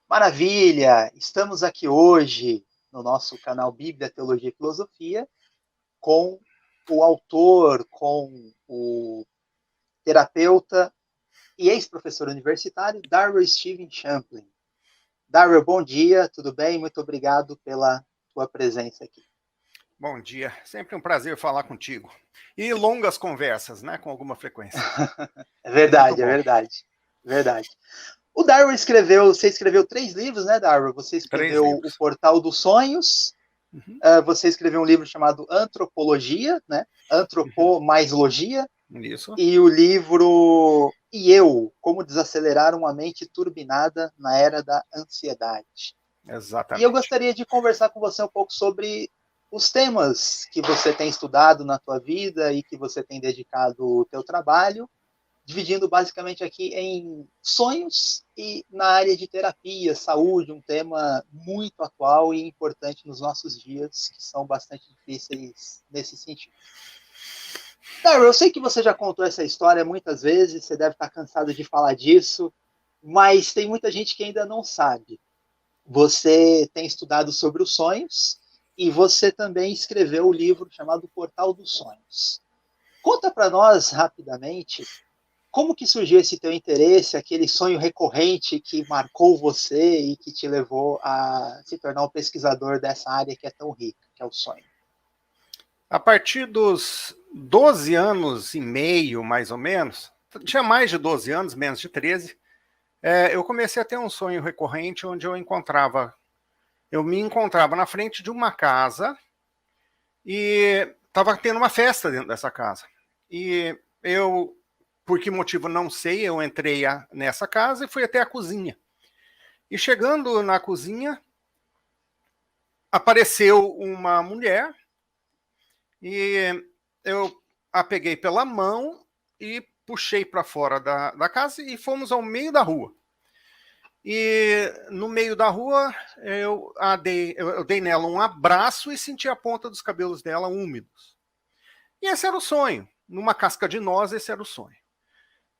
Maravilha! Estamos aqui hoje no nosso canal Bíblia, Teologia e Filosofia com o autor, com o terapeuta e ex-professor universitário Darrell Stephen Champlin. Darrell, bom dia, tudo bem? Muito obrigado pela tua presença aqui. Bom dia, sempre um prazer falar contigo. E longas conversas, né, com alguma frequência. É verdade, Muito bom. verdade. O Darrell você escreveu 3 livros, né, Darrell? Você 3 escreveu O livros. Portal dos Sonhos, Uhum, você escreveu um livro chamado Antropologia, né? uhum. Antropomais-logia, Isso, e o livro E Eu, Como Desacelerar uma Mente Turbinada na Era da Ansiedade. E eu exatamente. gostaria de conversar com você um pouco sobre os temas que você tem estudado na tua vida e que você tem dedicado o teu trabalho, dividindo basicamente aqui em sonhos e na área de terapia, saúde, um tema muito atual e importante nos nossos dias, que são bastante difíceis nesse sentido. Daryl, eu sei que você já contou essa história muitas vezes, você deve estar cansado de falar disso, mas tem muita gente que ainda não sabe. Você tem estudado sobre os sonhos e você também escreveu o livro chamado Portal dos Sonhos. Conta para nós rapidamente como que surgiu esse teu interesse, aquele sonho recorrente que marcou você e que te levou a se tornar um pesquisador dessa área que é tão rica, que é o sonho? A partir dos 12 anos e meio, mais ou menos, tinha mais de 12 anos, menos de 13, eu comecei a ter um sonho recorrente onde eu me encontrava na frente de uma casa e estava tendo uma festa dentro dessa casa. E eu, por que motivo não sei, eu entrei nessa casa e fui até a cozinha. E chegando na cozinha, apareceu uma mulher e eu a peguei pela mão e puxei para fora da casa e fomos ao meio da rua. E no meio da rua eu dei nela um abraço e senti a ponta dos cabelos dela úmidos. E esse era o sonho. Numa casca de noz, esse era o sonho.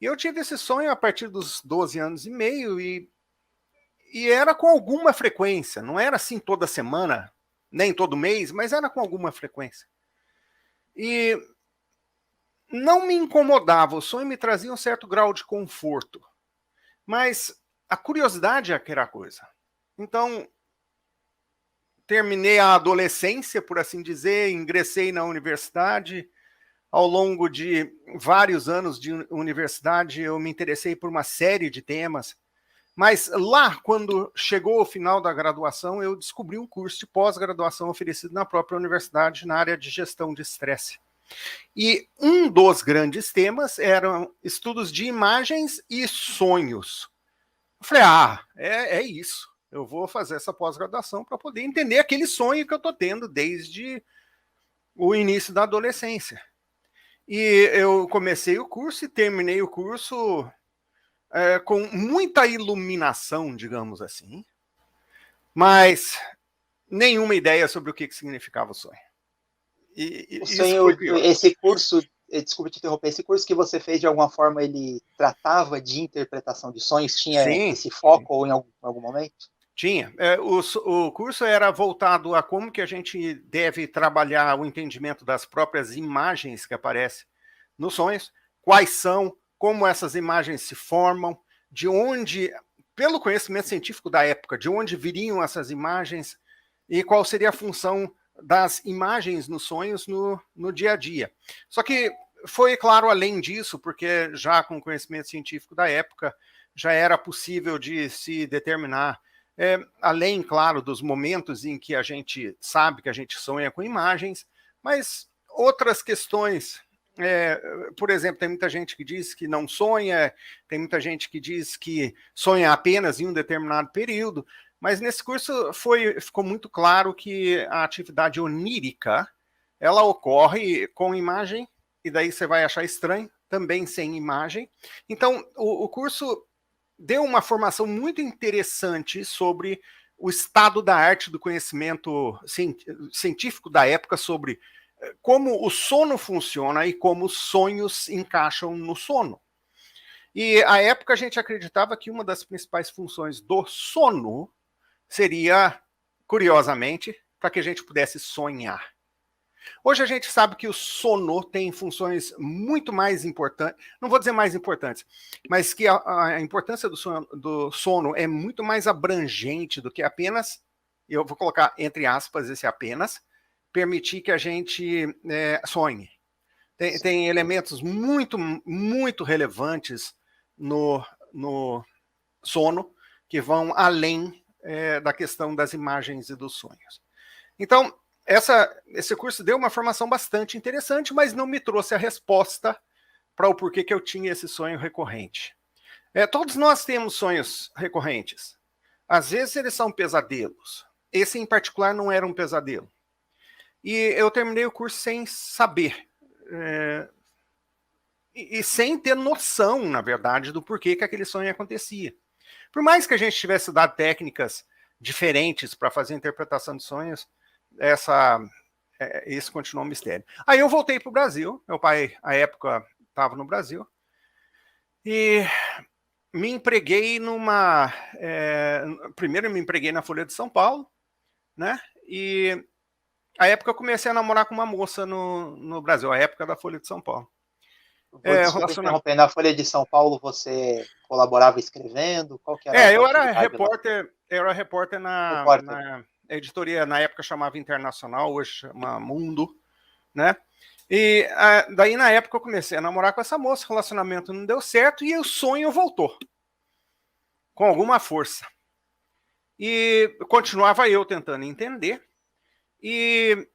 E eu tive esse sonho a partir dos 12 anos e meio e era com alguma frequência. Não era assim toda semana, nem todo mês, mas era com alguma frequência. E não me incomodava, o sonho me trazia um certo grau de conforto. Mas a curiosidade é que era a coisa. Então, terminei a adolescência, por assim dizer, ingressei na universidade. Ao longo de vários anos de universidade, eu me interessei por uma série de temas. Mas lá, quando chegou o final da graduação, eu descobri um curso de pós-graduação oferecido na própria universidade na área de gestão de estresse. E um dos grandes temas eram estudos de imagens e sonhos. Eu falei, é isso. Eu vou fazer essa pós-graduação para poder entender aquele sonho que eu estou tendo desde o início da adolescência. E eu comecei o curso e terminei o curso com muita iluminação, digamos assim, mas nenhuma ideia sobre o que significava o sonho. O E isso foi sonho, curioso. esse curso, desculpa te interromper, esse curso que você fez, de alguma forma, ele tratava de interpretação de sonhos? Tinha Sim, esse sim. foco em algum momento? Tinha. O curso era voltado a como que a gente deve trabalhar o entendimento das próprias imagens que aparecem nos sonhos, quais são, como essas imagens se formam, de onde, pelo conhecimento científico da época, de onde viriam essas imagens e qual seria a função das imagens nos sonhos no dia a dia. Só que foi, claro, além disso, porque já com o conhecimento científico da época, já era possível de se determinar além, claro, dos momentos em que a gente sabe que a gente sonha com imagens, mas outras questões. Por exemplo, tem muita gente que diz que não sonha, tem muita gente que diz que sonha apenas em um determinado período, mas nesse curso ficou muito claro que a atividade onírica, ela ocorre com imagem, e daí você vai achar estranho, também sem imagem. Então, o curso deu uma formação muito interessante sobre o estado da arte do conhecimento científico da época sobre como o sono funciona e como os sonhos encaixam no sono. E à época a gente acreditava que uma das principais funções do sono seria, curiosamente, para que a gente pudesse sonhar. Hoje a gente sabe que o sono tem funções muito mais importantes, não vou dizer mais importantes, mas que a importância do sono é muito mais abrangente do que apenas, eu vou colocar entre aspas esse apenas, permitir que a gente sonhe. Tem elementos muito, muito relevantes no sono que vão além da questão das imagens e dos sonhos. Então, esse curso deu uma formação bastante interessante, mas não me trouxe a resposta para o porquê que eu tinha esse sonho recorrente. Todos nós temos sonhos recorrentes. Às vezes eles são pesadelos. Esse, em particular, não era um pesadelo. E eu terminei o curso sem saber. E sem ter noção, na verdade, do porquê que aquele sonho acontecia. Por mais que a gente tivesse dado técnicas diferentes para fazer a interpretação de sonhos, esse continuou um mistério. Aí eu voltei para o Brasil, meu pai, à época, estava no Brasil, e me empreguei primeiro me empreguei na Folha de São Paulo, né? E à época eu comecei a namorar com uma moça no Brasil, à época da Folha de São Paulo. Desculpa interromper, na Folha de São Paulo você colaborava escrevendo? Qual que era eu era repórter na editoria, na época chamava Internacional, hoje chama Mundo, né? E daí na época eu comecei a namorar com essa moça, o relacionamento não deu certo e o sonho voltou, com alguma força. E continuava eu tentando entender, e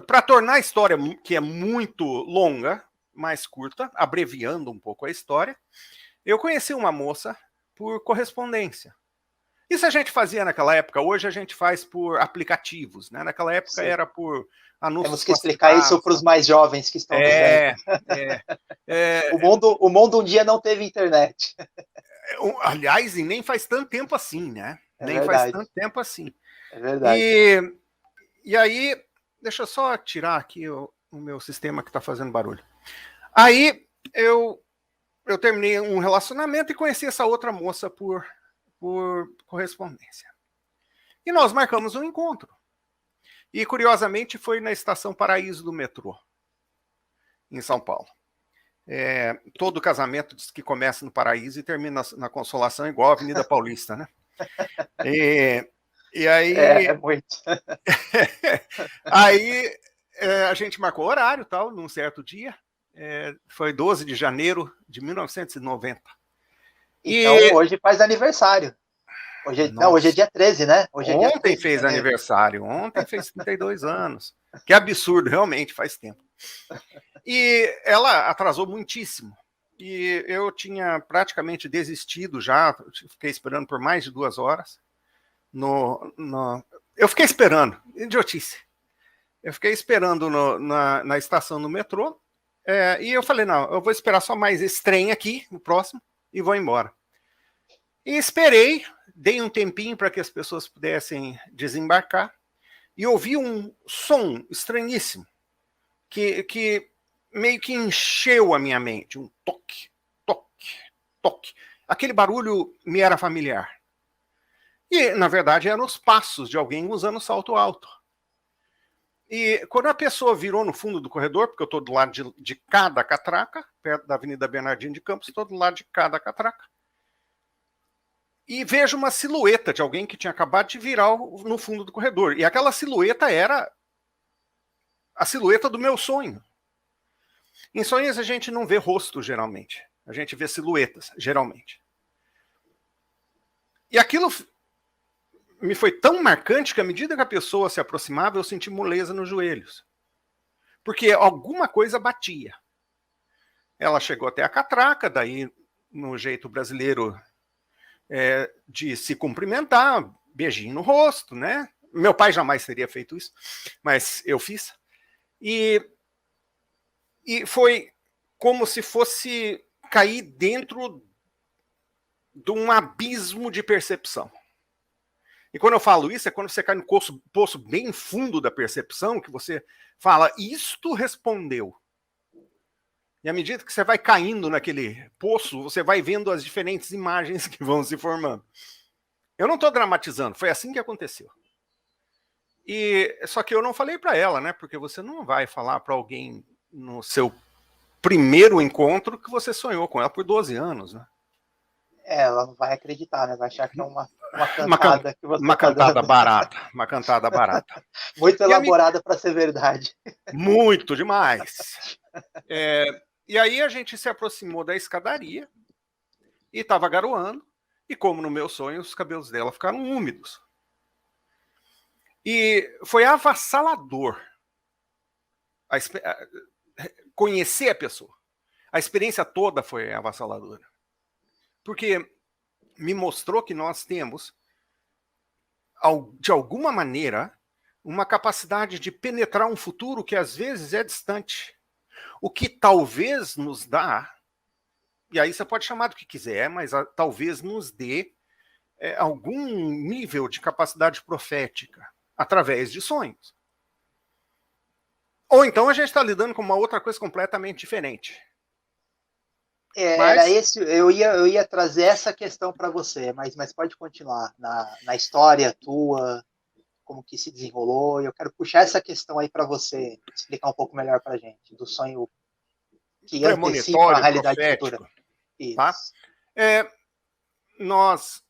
para tornar a história, que é muito longa, mais curta, abreviando um pouco a história, eu conheci uma moça por correspondência. Isso a gente fazia naquela época, hoje a gente faz por aplicativos, né? Naquela época Sim. Era por anúncios. Temos que explicar isso para os mais jovens que estão vendo. O mundo um dia não teve internet. Aliás, e nem faz tanto tempo assim, né? Nem verdade. Faz tanto tempo assim. É verdade. E aí, deixa eu só tirar aqui o meu sistema que está fazendo barulho. Aí eu terminei um relacionamento e conheci essa outra moça por correspondência. E nós marcamos um encontro. E, curiosamente, foi na Estação Paraíso do metrô, em São Paulo. Todo casamento diz que começa no Paraíso e termina na Consolação, igual a Avenida Paulista, né? E aí... É muito. Aí a gente marcou horário, tal, num certo dia. Foi 12 de janeiro de 1990. Então, hoje faz aniversário. Hoje é dia 13, né? Ontem fez aniversário, ontem fez 32 anos. Que absurdo, realmente, faz tempo. E ela atrasou muitíssimo. E eu tinha praticamente desistido já, fiquei esperando por mais de 2 horas. Eu fiquei esperando, idiotice. Eu fiquei esperando na estação do metrô, e eu falei, não, eu vou esperar só mais esse trem aqui, o próximo, e vou embora. E esperei, dei um tempinho para que as pessoas pudessem desembarcar, e ouvi um som estranhíssimo, que meio que encheu a minha mente, um toque, toque, toque. Aquele barulho me era familiar. E, na verdade, eram os passos de alguém usando salto alto. E quando a pessoa virou no fundo do corredor, porque eu estou do lado de cada catraca, perto da Avenida Bernardino de Campos, estou do lado de cada catraca, e vejo uma silhueta de alguém que tinha acabado de virar no fundo do corredor. E aquela silhueta era a silhueta do meu sonho. Em sonhos a gente não vê rosto, geralmente. A gente vê silhuetas, geralmente. E aquilo me foi tão marcante que à medida que a pessoa se aproximava, eu senti moleza nos joelhos. Porque alguma coisa batia. Ela chegou até a catraca, daí no jeito brasileiro de se cumprimentar, beijinho no rosto, né? Meu pai jamais teria feito isso, mas eu fiz. E foi como se fosse cair dentro de um abismo de percepção. E quando eu falo isso, é quando você cai no poço bem fundo da percepção, que você fala, isto respondeu. E à medida que você vai caindo naquele poço, você vai vendo as diferentes imagens que vão se formando. Eu não estou dramatizando, foi assim que aconteceu. E só que eu não falei para ela, né? Porque você não vai falar para alguém no seu primeiro encontro que você sonhou com ela por 12 anos, né? Ela não vai acreditar, né? Vai achar que é uma cantada que você uma está cantada dando. barata, uma cantada barata. Muito elaborada para ser verdade. Muito demais. E aí a gente se aproximou da escadaria e estava garoando, e como no meu sonho, os cabelos dela ficaram úmidos. E foi avassalador conhecer a pessoa. A experiência toda foi avassaladora. Porque me mostrou que nós temos, de alguma maneira, uma capacidade de penetrar um futuro que às vezes é distante. O que talvez nos dá, e aí você pode chamar do que quiser, mas talvez nos dê algum nível de capacidade profética através de sonhos. Ou então a gente está lidando com uma outra coisa completamente diferente. Era esse, eu ia trazer essa questão para você, mas pode continuar na história tua, como que se desenrolou. Eu quero puxar essa questão aí para você explicar um pouco melhor para a gente do sonho que antecipa a realidade futura. Isso. Tá? Nós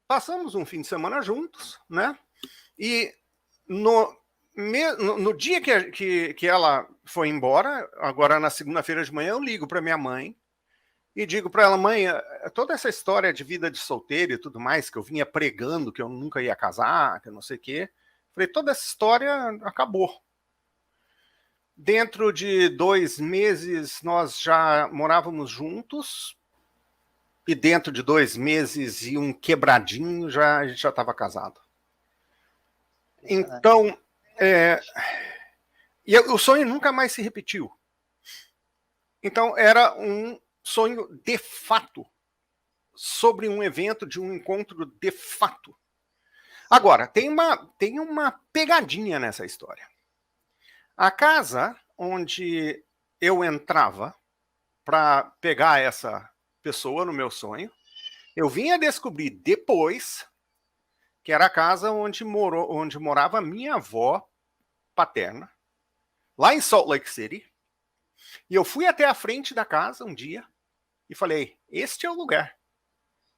passamos um fim de semana juntos, né? E no dia que ela foi embora, agora na segunda-feira de manhã, eu ligo para minha mãe e digo para ela: mãe, toda essa história de vida de solteiro e tudo mais, que eu vinha pregando que eu nunca ia casar, que eu não sei o quê, falei, toda essa história acabou. Dentro de 2 meses, nós já morávamos juntos, e dentro de 2 meses e um quebradinho, a gente já estava casado. Então, e o sonho nunca mais se repetiu. Então, era um sonho de fato, sobre um evento de um encontro de fato. Agora, tem uma pegadinha nessa história. A casa onde eu entrava para pegar essa pessoa no meu sonho, eu vim a descobrir depois que era a casa onde morava minha avó paterna, lá em Salt Lake City. E eu fui até a frente da casa um dia e falei, este é o lugar.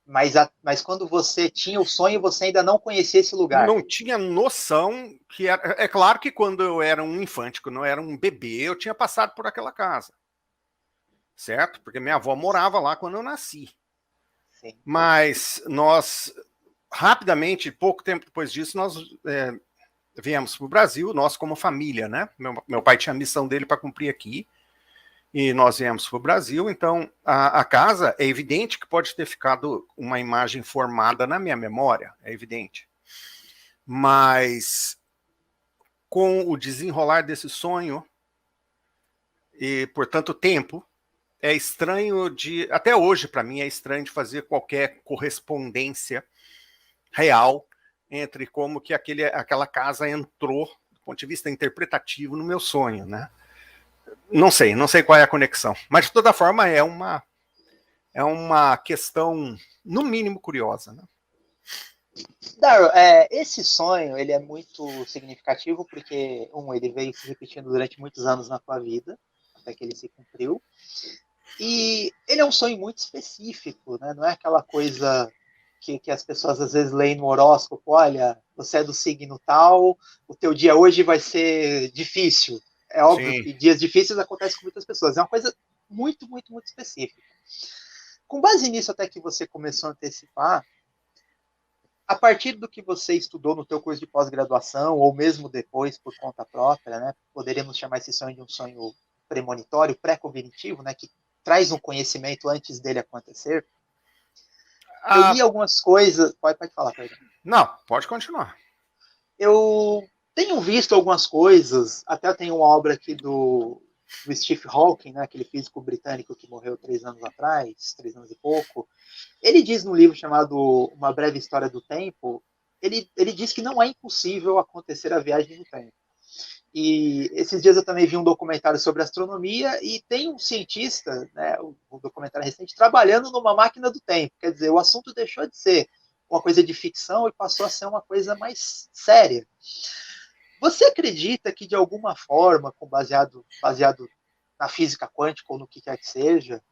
Mas quando você tinha o sonho, você ainda não conhecia esse lugar. Não tinha noção que era... É claro que quando eu era um infante, quando eu era um bebê, eu tinha passado por aquela casa. Certo? Porque minha avó morava lá quando eu nasci. Sim. Mas nós, rapidamente, pouco tempo depois disso, nós viemos para o Brasil, nós como família, né? Meu pai tinha a missão dele para cumprir aqui. E nós viemos para o Brasil, então a casa, é evidente que pode ter ficado uma imagem formada na minha memória, é evidente. Mas com o desenrolar desse sonho, e por tanto tempo, é estranho até hoje para mim é estranho de fazer qualquer correspondência real entre como que aquela casa entrou, do ponto de vista interpretativo, no meu sonho, né? Não sei qual é a conexão, mas de toda forma é uma questão, no mínimo, curiosa, né? Darryl, esse sonho ele é muito significativo porque, ele veio se repetindo durante muitos anos na tua vida, até que ele se cumpriu, e ele é um sonho muito específico, né? Não é aquela coisa que as pessoas às vezes leem no horóscopo, olha, você é do signo tal, o teu dia hoje vai ser difícil. É óbvio Sim. que dias difíceis acontecem com muitas pessoas. É uma coisa muito, muito, muito específica. Com base nisso, até que você começou a antecipar, a partir do que você estudou no teu curso de pós-graduação, ou mesmo depois por conta própria, né, poderíamos chamar esse sonho de um sonho premonitório, pré-cognitivo, né, que traz um conhecimento antes dele acontecer. Eu li algumas coisas... Pode falar, perdão. Não, pode continuar. Eu tenho visto algumas coisas, até tem uma obra aqui do Stephen Hawking, né, aquele físico britânico que morreu 3 anos atrás, 3 anos e pouco. Ele diz no livro chamado Uma Breve História do Tempo, ele diz que não é impossível acontecer a viagem no tempo. E esses dias eu também vi um documentário sobre astronomia e tem um cientista, né, um documentário recente, trabalhando numa máquina do tempo. Quer dizer, o assunto deixou de ser uma coisa de ficção e passou a ser uma coisa mais séria. Você acredita que, de alguma forma, baseado na física quântica ou no que quer que seja,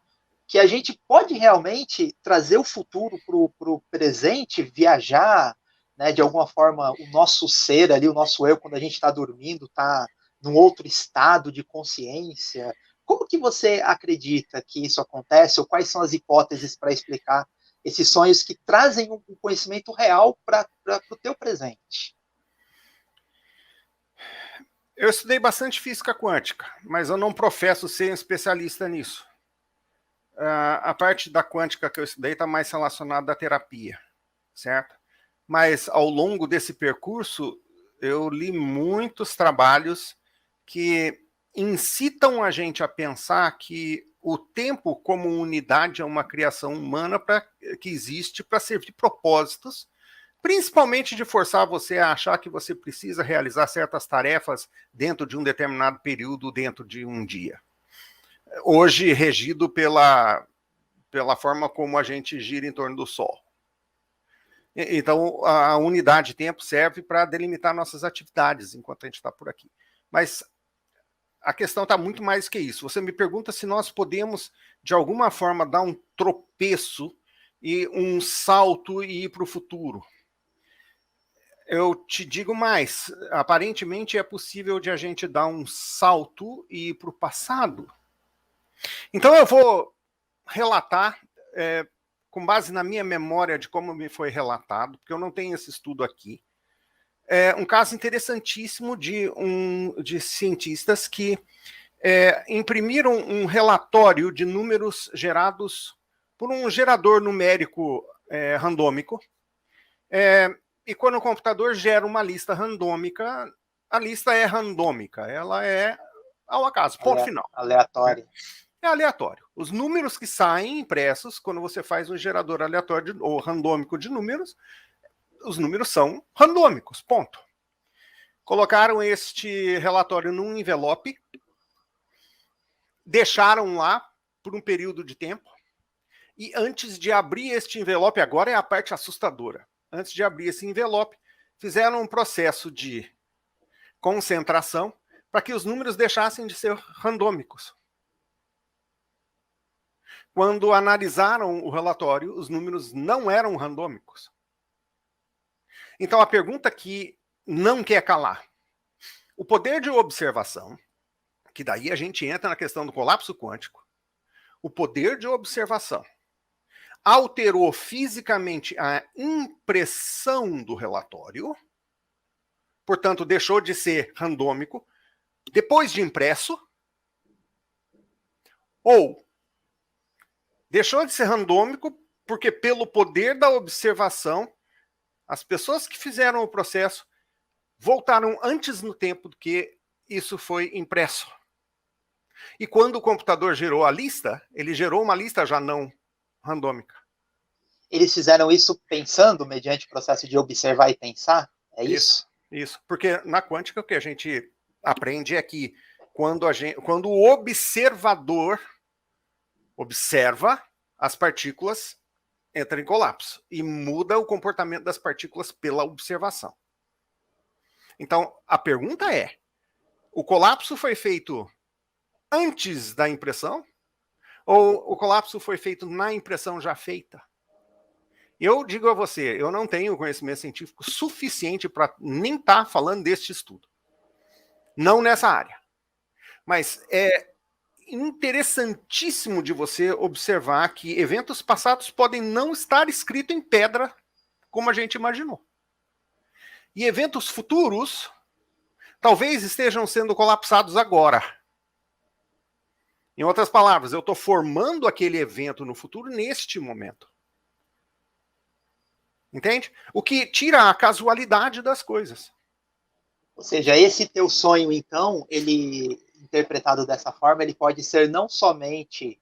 que a gente pode realmente trazer o futuro para o presente, viajar, né, de alguma forma, o nosso ser ali, o nosso eu, quando a gente está dormindo, está num outro estado de consciência? Como que você acredita que isso acontece, ou quais são as hipóteses para explicar esses sonhos que trazem um conhecimento real para o teu presente? Eu estudei bastante física quântica, mas eu não professo ser um especialista nisso. A parte da quântica que eu estudei está mais relacionada à terapia, certo? Mas ao longo desse percurso, eu li muitos trabalhos que incitam a gente a pensar que o tempo como unidade é uma criação humana que existe para servir propósitos, principalmente de forçar você a achar que você precisa realizar certas tarefas dentro de um determinado período, dentro de um dia. Hoje regido pela forma como a gente gira em torno do Sol. Então, a unidade de tempo serve para delimitar nossas atividades enquanto a gente está por aqui. Mas a questão está muito mais que isso. Você me pergunta se nós podemos, de alguma forma, dar um tropeço e um salto e ir para o futuro. Eu te digo mais, aparentemente é possível de a gente dar um salto e ir para o passado. Então eu vou relatar, com base na minha memória de como me foi relatado, porque eu não tenho esse estudo aqui, um caso interessantíssimo de cientistas que imprimiram um relatório de números gerados por um gerador numérico randômico, e quando o computador gera uma lista randômica, a lista é randômica, ela é ao acaso, ponto final. Aleatório. É aleatório. Os números que saem impressos, quando você faz um gerador aleatório ou randômico de números, os números são randômicos, ponto. Colocaram este relatório num envelope, deixaram lá por um período de tempo, e antes de abrir este envelope, agora é a parte assustadora, antes de abrir esse envelope, fizeram um processo de concentração para que os números deixassem de ser randômicos. Quando analisaram o relatório, os números não eram randômicos. Então, a pergunta que não quer calar. O poder de observação, que daí a gente entra na questão do colapso quântico, o poder de observação alterou fisicamente a impressão do relatório, portanto, deixou de ser randômico depois de impresso, ou deixou de ser randômico porque, pelo poder da observação, as pessoas que fizeram o processo voltaram antes no tempo do que isso foi impresso. E quando o computador gerou a lista, ele gerou uma lista já não randômica. Eles fizeram isso pensando, mediante o processo de observar e pensar? É isso? Isso. Porque na quântica o que a gente aprende é que quando o observador observa, as partículas entram em colapso e muda o comportamento das partículas pela observação. Então, a pergunta é, o colapso foi feito antes da impressão ou o colapso foi feito na impressão já feita? Eu digo a você, eu não tenho conhecimento científico suficiente para nem estar falando deste estudo. Não nessa área. Mas é interessantíssimo de você observar que eventos passados podem não estar escritos em pedra como a gente imaginou. E eventos futuros talvez estejam sendo colapsados agora. Em outras palavras, eu estou formando aquele evento no futuro neste momento. Entende? O que tira a casualidade das coisas. Ou seja, esse teu sonho, então, ele, interpretado dessa forma, ele pode ser não somente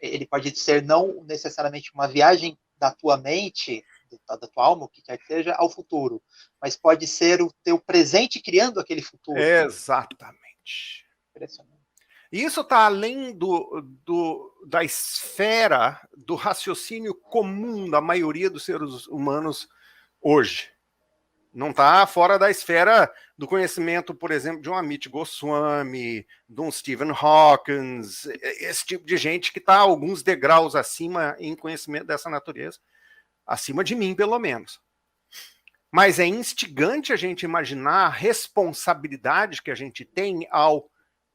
ele pode ser não necessariamente uma viagem da tua mente, da tua alma, o que quer que seja, ao futuro. Mas pode ser o teu presente criando aquele futuro. Exatamente. Impressionante. Isso está além da esfera do raciocínio comum da maioria dos seres humanos hoje. Não está fora da esfera do conhecimento, por exemplo, de um Amit Goswami, de um Stephen Hawking, esse tipo de gente que está alguns degraus acima em conhecimento dessa natureza, acima de mim, pelo menos. Mas é instigante a gente imaginar a responsabilidade que a gente tem ao,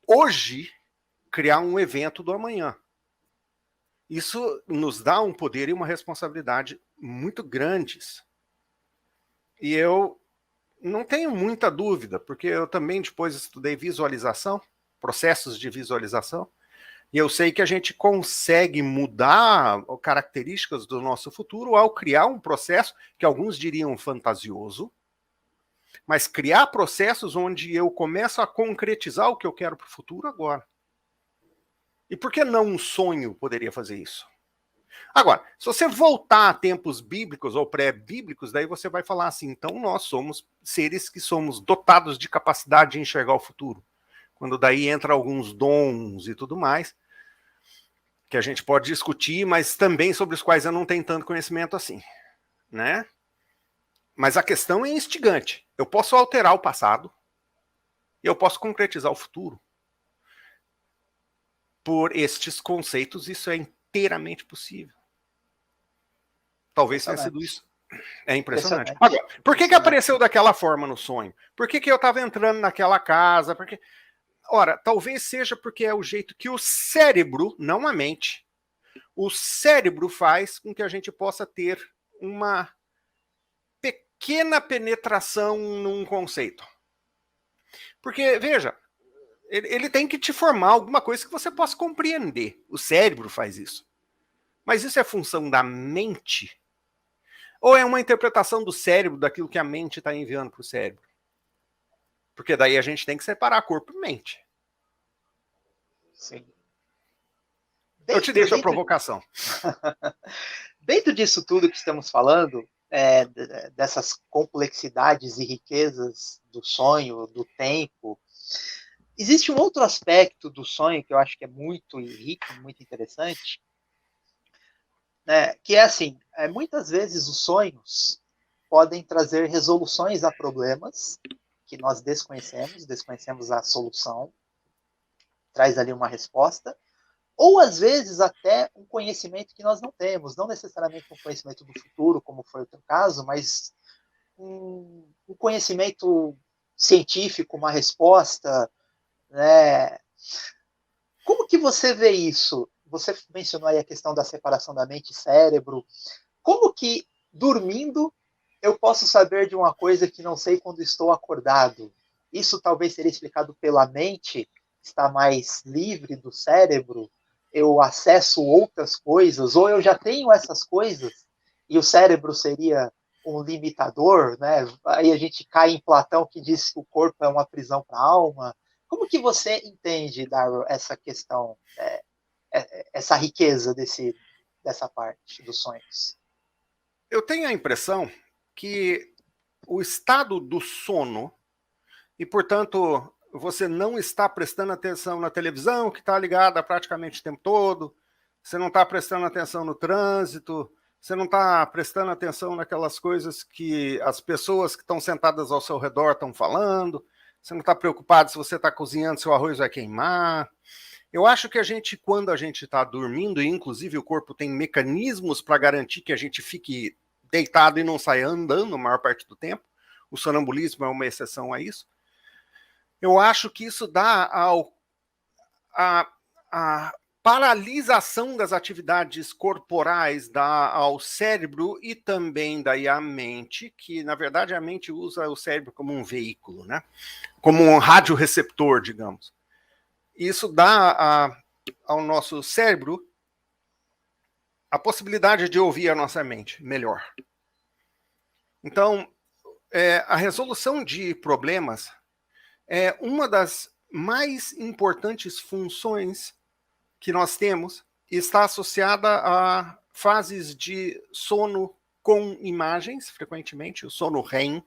hoje, criar um evento do amanhã. Isso nos dá um poder e uma responsabilidade muito grandes. E eu não tenho muita dúvida, porque eu também depois estudei visualização, processos de visualização, e eu sei que a gente consegue mudar características do nosso futuro ao criar um processo que alguns diriam fantasioso, mas criar processos onde eu começo a concretizar o que eu quero para o futuro agora. E por que não um sonho poderia fazer isso? Agora, se você voltar a tempos bíblicos ou pré-bíblicos, daí você vai falar assim, então nós somos seres que somos dotados de capacidade de enxergar o futuro. Quando daí entra alguns dons e tudo mais, que a gente pode discutir, mas também sobre os quais eu não tenho tanto conhecimento assim, né? Mas a questão é instigante. Eu posso alterar o passado e eu posso concretizar o futuro. Por estes conceitos, isso é inteiramente possível. Talvez tenha sido isso. É impressionante. Agora, por que apareceu daquela forma no sonho? Por que eu estava entrando naquela casa? Porque... Ora, talvez seja porque é o jeito que o cérebro, não a mente, o cérebro faz com que a gente possa ter uma pequena penetração num conceito. Porque, veja, ele tem que te formar alguma coisa que você possa compreender. O cérebro faz isso. Mas isso é função da mente? Ou é uma interpretação do cérebro daquilo que a mente está enviando para o cérebro? Porque daí a gente tem que separar corpo e mente. Sim. Eu te deixo a provocação. Dentro disso tudo que estamos falando, dessas complexidades e riquezas do sonho, do tempo, existe um outro aspecto do sonho que eu acho que é muito rico, muito interessante, né, que é assim, muitas vezes os sonhos podem trazer resoluções a problemas que nós desconhecemos a solução, traz ali uma resposta, ou às vezes até um conhecimento que nós não temos, não necessariamente um conhecimento do futuro, como foi o teu caso, mas um conhecimento científico, uma resposta, né? Como que você vê isso? Você mencionou aí a questão da separação da mente e cérebro. Como que, dormindo, eu posso saber de uma coisa que não sei quando estou acordado? Isso talvez seria explicado pela mente, está mais livre do cérebro, eu acesso outras coisas, ou eu já tenho essas coisas, e o cérebro seria um limitador, né? Aí a gente cai em Platão, que diz que o corpo é uma prisão para a alma. Como que você entende, Darryl, essa questão, essa riqueza dessa parte dos sonhos? Eu tenho a impressão que o estado do sono, e portanto você não está prestando atenção na televisão, que está ligada praticamente o tempo todo, você não está prestando atenção no trânsito, você não está prestando atenção naquelas coisas que as pessoas que estão sentadas ao seu redor estão falando, você não está preocupado se você está cozinhando, seu arroz vai queimar. Eu acho que a gente, quando a gente está dormindo, e inclusive o corpo tem mecanismos para garantir que a gente fique deitado e não saia andando a maior parte do tempo, o sonambulismo é uma exceção a isso, eu acho que isso dá a paralisação das atividades corporais, dá ao cérebro e também daí à mente, que na verdade a mente usa o cérebro como um veículo, né? Como um radioreceptor, digamos. Isso dá ao nosso cérebro a possibilidade de ouvir a nossa mente melhor. Então, a resolução de problemas é uma das mais importantes funções que nós temos e está associada a fases de sono com imagens, frequentemente, o sono REM.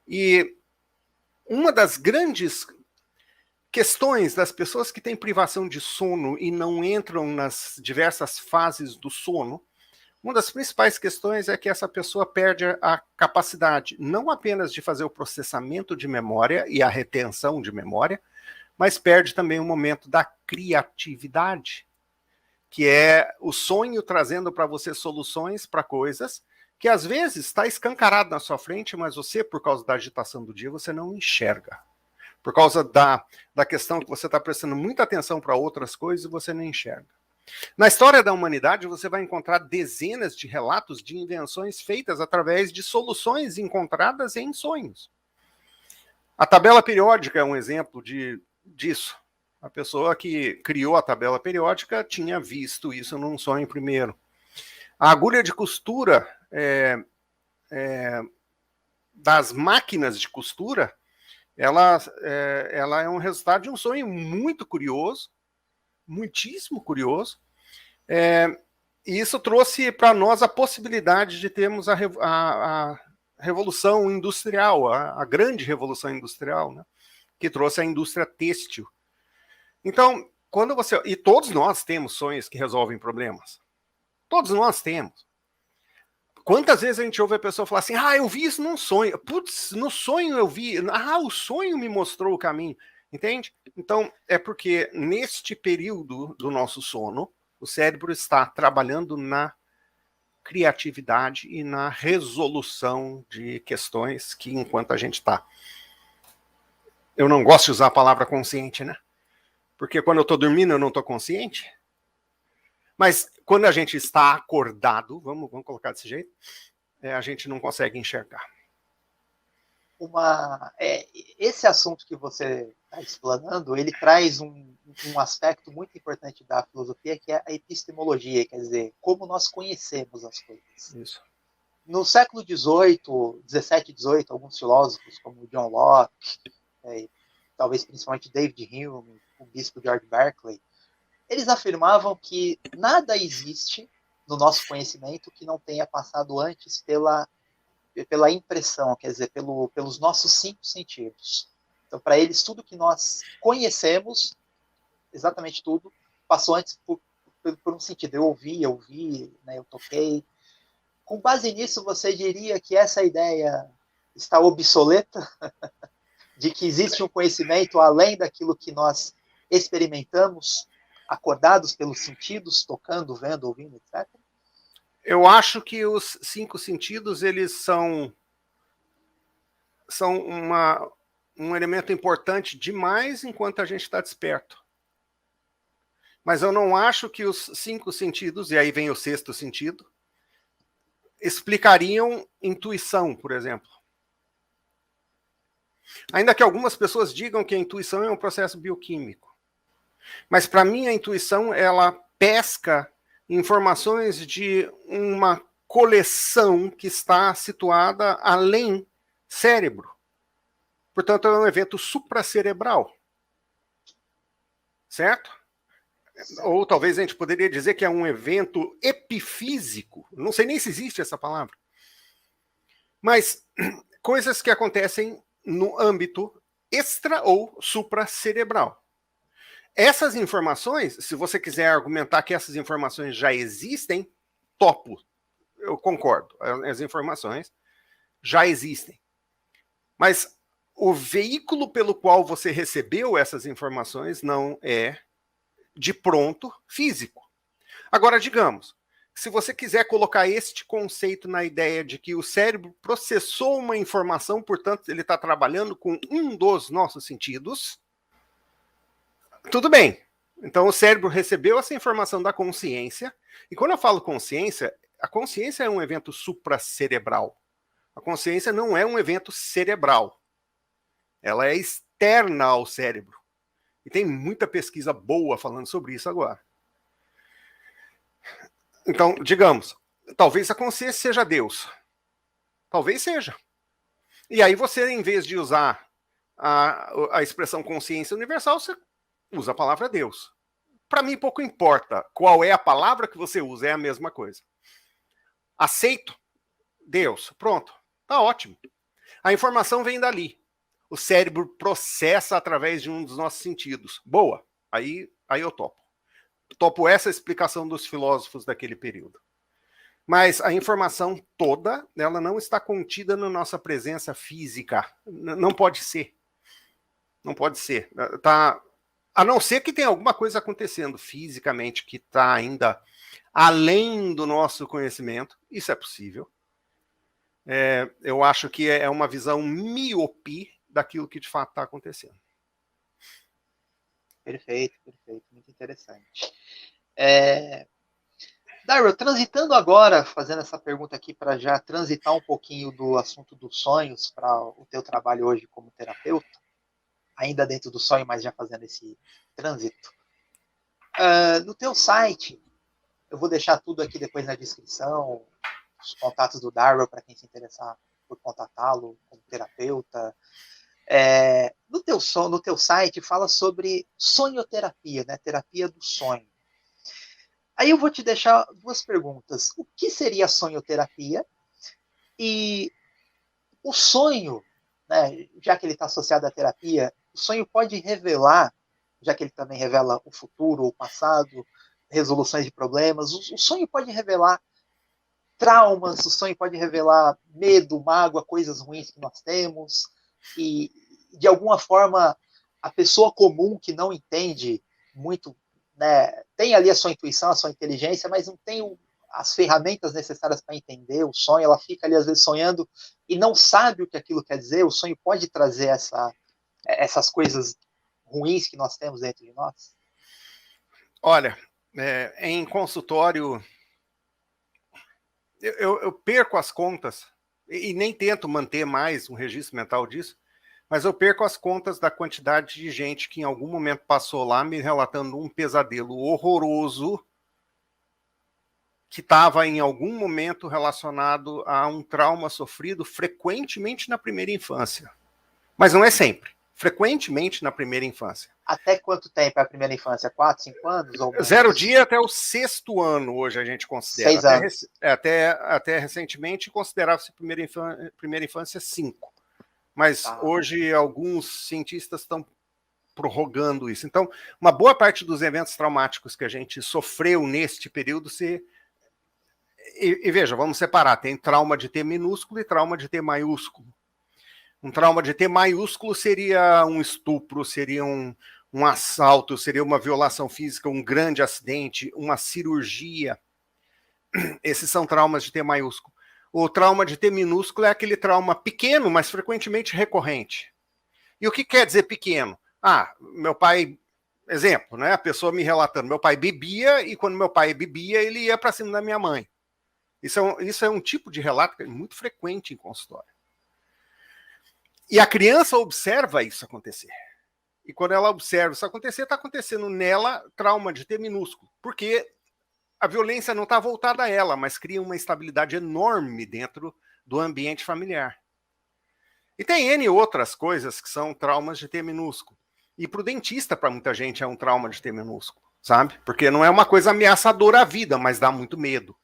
E uma das grandes questões das pessoas que têm privação de sono e não entram nas diversas fases do sono, uma das principais questões é que essa pessoa perde a capacidade não apenas de fazer o processamento de memória e a retenção de memória, mas perde também o momento da criatividade, que é o sonho trazendo para você soluções para coisas que às vezes está escancarado na sua frente, mas você, por causa da agitação do dia, você não enxerga. Por causa da questão que você está prestando muita atenção para outras coisas e você não enxerga. Na história da humanidade, você vai encontrar dezenas de relatos de invenções feitas através de soluções encontradas em sonhos. A tabela periódica é um exemplo disso. A pessoa que criou a tabela periódica tinha visto isso num sonho primeiro. A agulha de costura das máquinas de costura, ela é um resultado de um sonho muito curioso, muitíssimo curioso, e isso trouxe para nós a possibilidade de termos a revolução industrial, a grande revolução industrial, né, que trouxe a indústria têxtil. Então, e todos nós temos sonhos que resolvem problemas. Todos nós temos. Quantas vezes a gente ouve a pessoa falar assim, eu vi isso num sonho. Putz, no sonho eu vi. O sonho me mostrou o caminho. Entende? Então, é porque neste período do nosso sono, o cérebro está trabalhando na criatividade e na resolução de questões que, enquanto a gente está... Eu não gosto de usar a palavra consciente, né? Porque quando eu estou dormindo, eu não estou consciente. Mas quando a gente está acordado, vamos colocar desse jeito, a gente não consegue enxergar. Esse assunto que você está explanando, ele traz um aspecto muito importante da filosofia, que é a epistemologia, quer dizer, como nós conhecemos as coisas. Isso. No século XVII, XVII, alguns filósofos, como John Locke, talvez principalmente David Hume, o bispo George Berkeley, eles afirmavam que nada existe no nosso conhecimento que não tenha passado antes pela impressão, quer dizer, pelos nossos 5 sentidos. Então, para eles, tudo que nós conhecemos, exatamente tudo, passou antes por um sentido. Eu ouvi, né, eu toquei. Com base nisso, você diria que essa ideia está obsoleta? De que existe um conhecimento além daquilo que nós experimentamos, acordados pelos sentidos, tocando, vendo, ouvindo, etc.? Eu acho que os 5 sentidos, eles são um elemento importante demais enquanto a gente está desperto. Mas eu não acho que os 5 sentidos, e aí vem o 6º sentido, explicariam intuição, por exemplo. Ainda que algumas pessoas digam que a intuição é um processo bioquímico. Mas para mim a intuição, ela pesca informações de uma coleção que está situada além cérebro. Portanto, é um evento supracerebral. Certo? Ou talvez a gente poderia dizer que é um evento epifísico. Não sei nem se existe essa palavra. Mas coisas que acontecem no âmbito extra ou supracerebral. Essas informações, se você quiser argumentar que essas informações já existem, topo. Eu concordo. As informações já existem. Mas o veículo pelo qual você recebeu essas informações não é, de pronto, físico. Agora, digamos, se você quiser colocar este conceito na ideia de que o cérebro processou uma informação, portanto, ele está trabalhando com um dos nossos sentidos, tudo bem. Então, o cérebro recebeu essa informação da consciência, e quando eu falo consciência, a consciência é um evento supracerebral. A consciência não é um evento cerebral. Ela é externa ao cérebro. E tem muita pesquisa boa falando sobre isso agora. Então, digamos, talvez a consciência seja Deus. Talvez seja. E aí você, em vez de usar a expressão consciência universal, você usa a palavra Deus. Para mim, pouco importa qual é a palavra que você usa, é a mesma coisa. Aceito Deus. Pronto, tá ótimo. A informação vem dali. O cérebro processa através de um dos nossos sentidos. Boa, aí eu topo. Topo essa explicação dos filósofos daquele período. Mas a informação toda, ela não está contida na nossa presença física. Não pode ser. Não pode ser. Tá, a não ser que tenha alguma coisa acontecendo fisicamente que está ainda além do nosso conhecimento. Isso é possível. Eu acho que é uma visão míope daquilo que de fato está acontecendo. Perfeito, perfeito. Muito interessante. Daryl, transitando agora, fazendo essa pergunta aqui para já transitar um pouquinho do assunto dos sonhos para o teu trabalho hoje como terapeuta, ainda dentro do sonho, mas já fazendo esse trânsito. No teu site, eu vou deixar tudo aqui depois na descrição, os contatos do Daryl para quem se interessar por contatá-lo como terapeuta. No teu site fala sobre sonioterapia, né? Terapia do sonho. Aí eu vou te deixar duas perguntas. O que seria a sonioterapia? E o sonho, né, já que ele está associado à terapia, o sonho pode revelar, já que ele também revela o futuro, o passado, resoluções de problemas, o sonho pode revelar traumas, o sonho pode revelar medo, mágoa, coisas ruins que nós temos, e de alguma forma a pessoa comum que não entende muito, né, tem ali a sua intuição, a sua inteligência, mas não tem as ferramentas necessárias para entender o sonho, ela fica ali às vezes sonhando e não sabe o que aquilo quer dizer. O sonho pode trazer essas coisas ruins que nós temos dentro de nós? Olha, em consultório, eu perco as contas, e nem tento manter mais um registro mental disso, mas eu perco as contas da quantidade de gente que em algum momento passou lá me relatando um pesadelo horroroso que estava em algum momento relacionado a um trauma sofrido frequentemente na primeira infância. Mas não é sempre. Frequentemente na primeira infância. Até quanto tempo é a primeira infância? 4, 5 anos? Ou 0 dia até o 6º ano, hoje a gente considera. 6 anos. Até recentemente considerava-se primeira infância 5. Mas hoje alguns cientistas estão prorrogando isso. Então, uma boa parte dos eventos traumáticos que a gente sofreu neste período E veja, vamos separar, tem trauma de T minúsculo e trauma de T maiúsculo. Um trauma de T maiúsculo seria um estupro, seria um assalto, seria uma violação física, um grande acidente, uma cirurgia. Esses são traumas de T maiúsculo. O trauma de T minúsculo é aquele trauma pequeno, mas frequentemente recorrente. E o que quer dizer pequeno? Meu pai, exemplo, né? A pessoa me relatando, meu pai bebia e quando meu pai bebia, ele ia para cima da minha mãe. Isso é um tipo de relato que é muito frequente em consultório. E a criança observa isso acontecer. E quando ela observa isso acontecer, está acontecendo nela trauma de T minúsculo. Porque a violência não está voltada a ela, mas cria uma instabilidade enorme dentro do ambiente familiar. E tem N outras coisas que são traumas de T minúsculo. E para o dentista, para muita gente, é um trauma de T minúsculo, sabe? Porque não é uma coisa ameaçadora à vida, mas dá muito medo.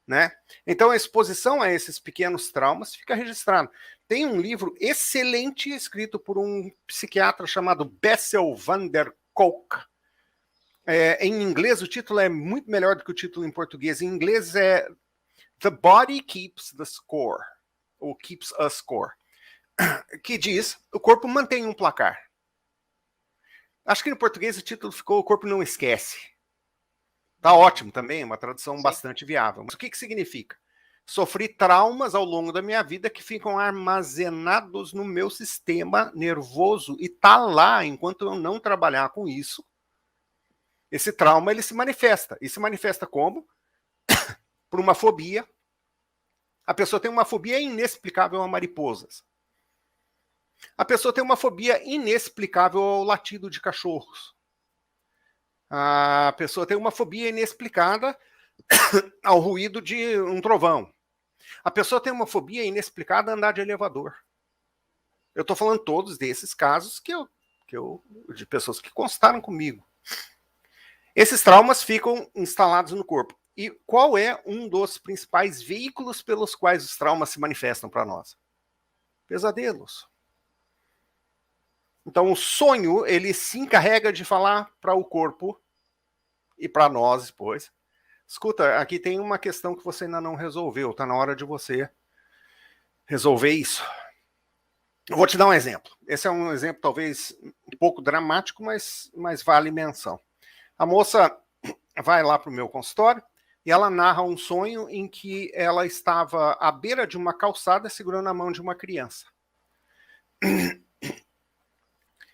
Né? Então a exposição a esses pequenos traumas fica registrado. Tem um livro excelente escrito por um psiquiatra chamado Bessel van der Kolk. Em inglês o título é muito melhor do que o título em português. Em inglês é The Body Keeps the Score, ou Keeps a Score, que diz, o corpo mantém um placar. Acho que no português o título ficou O Corpo Não Esquece. Tá ótimo também, uma tradução bastante viável. Mas o que significa? Sofri traumas ao longo da minha vida que ficam armazenados no meu sistema nervoso e tá lá enquanto eu não trabalhar com isso. Esse trauma ele se manifesta. E se manifesta como? Por uma fobia. A pessoa tem uma fobia inexplicável a mariposas. A pessoa tem uma fobia inexplicável ao latido de cachorros. A pessoa tem uma fobia inexplicada ao ruído de um trovão. A pessoa tem uma fobia inexplicada a andar de elevador. Eu estou falando todos desses casos de pessoas que constaram comigo. Esses traumas ficam instalados no corpo. E qual é um dos principais veículos pelos quais os traumas se manifestam para nós? Pesadelos. Então, o sonho, ele se encarrega de falar para o corpo e para nós depois. Escuta, aqui tem uma questão que você ainda não resolveu. Está na hora de você resolver isso. Eu vou te dar um exemplo. Esse é um exemplo talvez um pouco dramático, mas vale menção. A moça vai lá para o meu consultório e ela narra um sonho em que ela estava à beira de uma calçada segurando a mão de uma criança.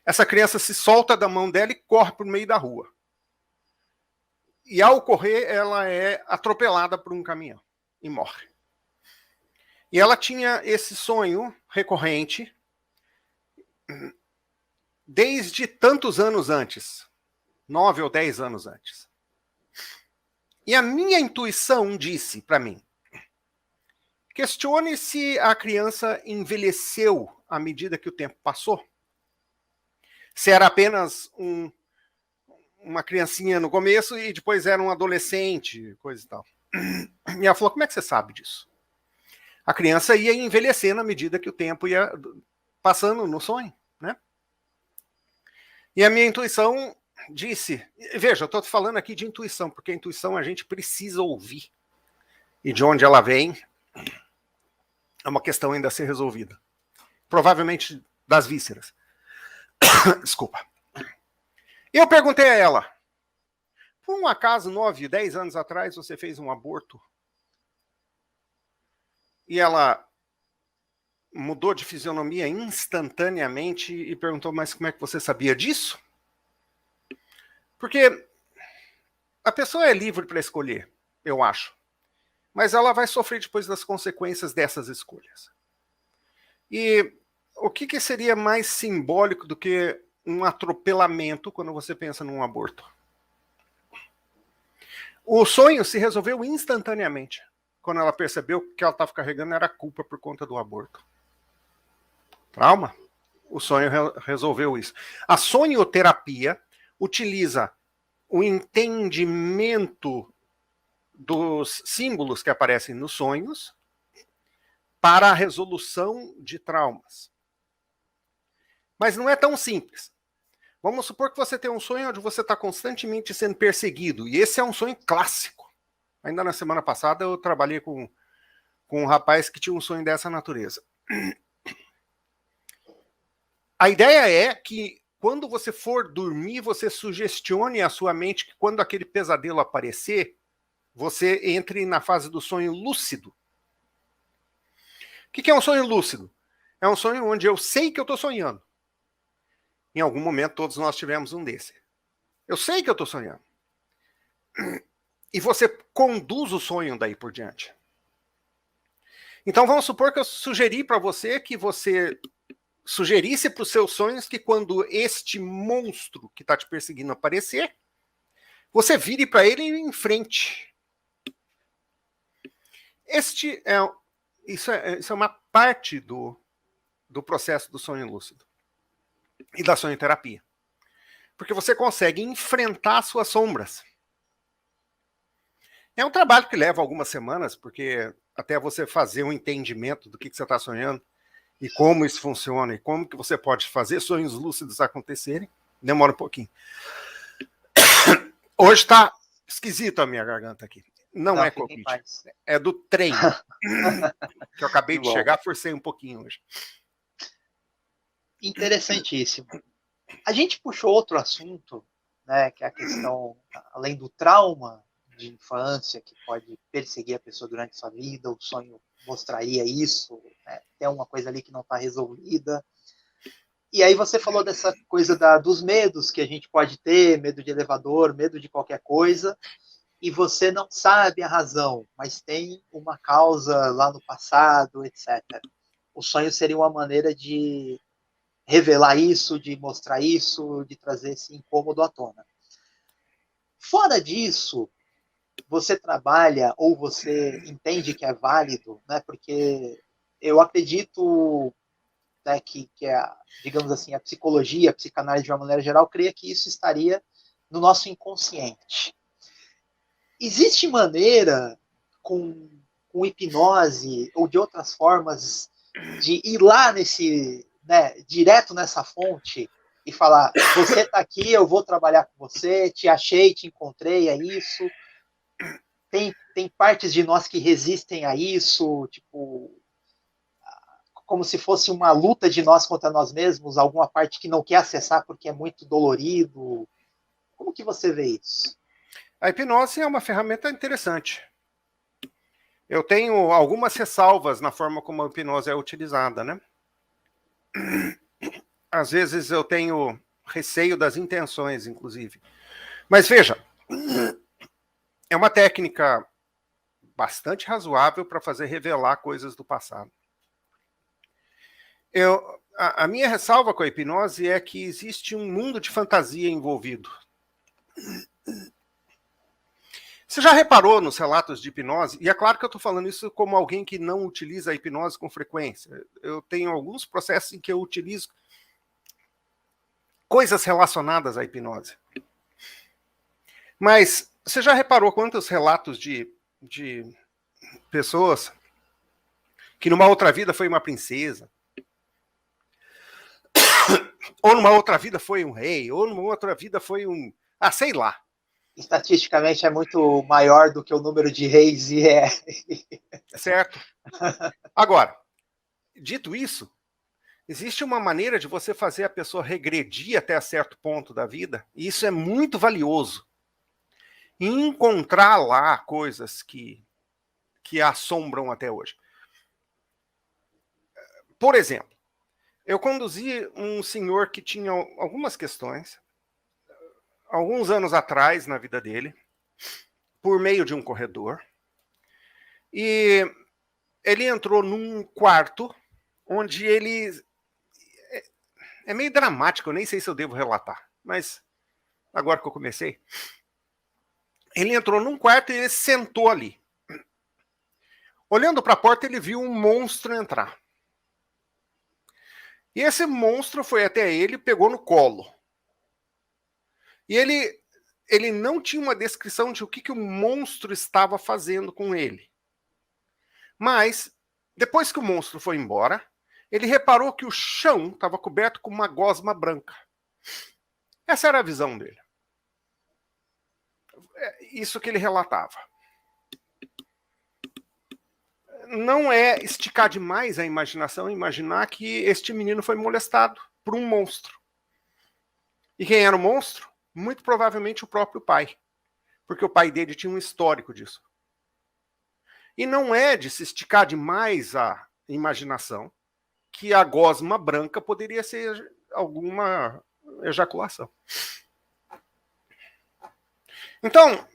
Essa criança se solta da mão dela e corre para o meio da rua. E ao correr, ela é atropelada por um caminhão e morre. E ela tinha esse sonho recorrente desde tantos anos antes, 9 ou 10 anos antes. E a minha intuição disse para mim, questione se a criança envelheceu à medida que o tempo passou. Se era apenas uma criancinha no começo e depois era um adolescente, coisa e tal. E ela falou, como é que você sabe disso? A criança ia envelhecendo à medida que o tempo ia passando no sonho, né? E a minha intuição disse, veja, eu estou falando aqui de intuição, porque a intuição a gente precisa ouvir. E de onde ela vem é uma questão ainda a ser resolvida. Provavelmente das vísceras. Desculpa. Eu perguntei a ela, por um acaso, 9, 10 anos atrás, você fez um aborto? E ela mudou de fisionomia instantaneamente e perguntou, mas como é que você sabia disso? Porque a pessoa é livre para escolher, eu acho. Mas ela vai sofrer depois das consequências dessas escolhas. E o que seria mais simbólico do que um atropelamento quando você pensa num aborto? O sonho se resolveu instantaneamente, quando ela percebeu que o que ela estava carregando era culpa por conta do aborto. Trauma? O sonho resolveu isso. A sonioterapia utiliza o entendimento dos símbolos que aparecem nos sonhos para a resolução de traumas. Mas não é tão simples. Vamos supor que você tem um sonho onde você está constantemente sendo perseguido, e esse é um sonho clássico. Ainda na semana passada eu trabalhei com um rapaz que tinha um sonho dessa natureza. A ideia é que quando você for dormir, você sugestione a sua mente que quando aquele pesadelo aparecer, você entre na fase do sonho lúcido. O que é um sonho lúcido? É um sonho onde eu sei que eu estou sonhando. Em algum momento todos nós tivemos um desse. Eu sei que eu estou sonhando. E você conduz o sonho daí por diante. Então vamos supor que eu sugeri para você que você sugerisse para os seus sonhos que quando este monstro que está te perseguindo aparecer, você vire para ele em frente. Isso é uma parte do processo do sonho lúcido e da sonhoterapia. Porque você consegue enfrentar suas sombras. É um trabalho que leva algumas semanas, porque até você fazer um entendimento do que você está sonhando e como isso funciona e como que você pode fazer sonhos lúcidos acontecerem, demora um pouquinho. Hoje está esquisito a minha garganta aqui. Não é Covid, é do trem que eu acabei de chegar, forcei um pouquinho hoje. Interessantíssimo. A gente puxou outro assunto, né, que é a questão, além do trauma de infância, que pode perseguir a pessoa durante a sua vida, o sonho mostraria isso, né, tem uma coisa ali que não está resolvida. E aí você falou dessa coisa dos medos que a gente pode ter, medo de elevador, medo de qualquer coisa, e você não sabe a razão, mas tem uma causa lá no passado, etc. O sonho seria uma maneira de revelar isso, de mostrar isso, de trazer esse incômodo à tona. Fora disso, você trabalha ou você entende que é válido, né? Porque eu acredito, né, que digamos assim, a psicologia, a psicanálise de uma maneira geral, creia que isso estaria no nosso inconsciente. existe maneira com hipnose ou de outras formas de ir lá nesse, né, direto nessa fonte e falar, você está aqui, eu vou trabalhar com você, te achei, te encontrei, é isso. Tem partes de nós que resistem a isso, tipo, como se fosse uma luta de nós contra nós mesmos, alguma parte que não quer acessar porque é muito dolorido. Como que você vê isso? A hipnose é uma ferramenta interessante. Eu tenho algumas ressalvas na forma como a hipnose é utilizada, né? Às vezes eu tenho receio das intenções, inclusive. Mas veja, é uma técnica bastante razoável para fazer revelar coisas do passado. A minha ressalva com a hipnose é que existe um mundo de fantasia envolvido. Você já reparou nos relatos de hipnose? E é claro que eu estou falando isso como alguém que não utiliza a hipnose com frequência. Eu tenho alguns processos em que eu utilizo coisas relacionadas à hipnose. Mas você já reparou quantos relatos de pessoas que numa outra vida foi uma princesa, ou numa outra vida foi um rei, ou numa outra vida foi um... Ah, sei lá. Estatisticamente é muito maior do que o número de reis e é... Certo. Agora, dito isso, existe uma maneira de você fazer a pessoa regredir até certo ponto da vida, e isso é muito valioso. E encontrar lá coisas que a assombram até hoje. Por exemplo, eu conduzi um senhor que tinha algumas questões, alguns anos atrás na vida dele, por meio de um corredor, e ele entrou num quarto onde ele... É meio dramático, eu nem sei se eu devo relatar, mas agora que eu comecei, ele entrou num quarto e ele sentou ali. Olhando para a porta, ele viu um monstro entrar. E esse monstro foi até ele e pegou no colo. E ele não tinha uma descrição de o que o monstro estava fazendo com ele. Mas, depois que o monstro foi embora, ele reparou que o chão estava coberto com uma gosma branca. Essa era a visão dele. É isso que ele relatava. Não é esticar demais a imaginação imaginar que este menino foi molestado por um monstro. E quem era o monstro? Muito provavelmente o próprio pai. Porque o pai dele tinha um histórico disso. E não é de se esticar demais a imaginação que a gosma branca poderia ser alguma ejaculação. Então,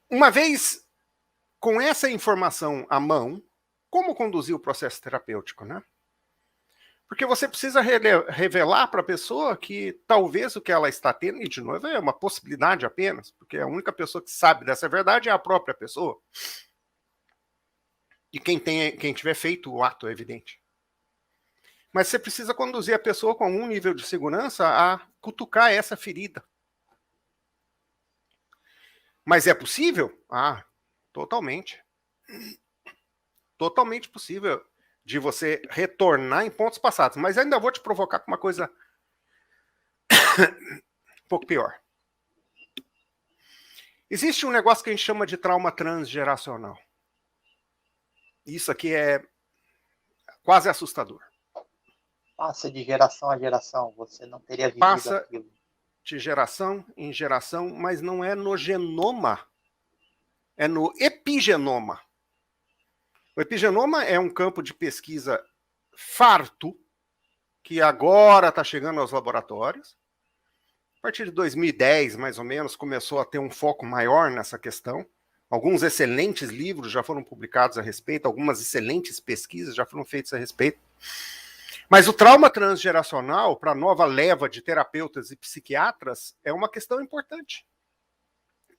uma vez com essa informação à mão, como conduzir o processo terapêutico, né? Porque você precisa revelar para a pessoa que talvez o que ela está tendo, e de novo é uma possibilidade apenas, porque a única pessoa que sabe dessa verdade é a própria pessoa. E quem tiver feito o ato, é evidente. Mas você precisa conduzir a pessoa com algum nível de segurança a cutucar essa ferida. Mas é possível? Ah, totalmente. Totalmente possível de você retornar em pontos passados. Mas ainda vou te provocar com uma coisa um pouco pior. Existe um negócio que a gente chama de trauma transgeracional. Isso aqui é quase assustador. Passa de geração a geração, você não teria vivido Passa aquilo. De geração em geração, mas não é no genoma, é no epigenoma. O epigenoma é um campo de pesquisa farto, que agora está chegando aos laboratórios. A partir de 2010, mais ou menos, começou a ter um foco maior nessa questão. Alguns excelentes livros já foram publicados a respeito, algumas excelentes pesquisas já foram feitas a respeito. Mas o trauma transgeracional, para a nova leva de terapeutas e psiquiatras, é uma questão importante.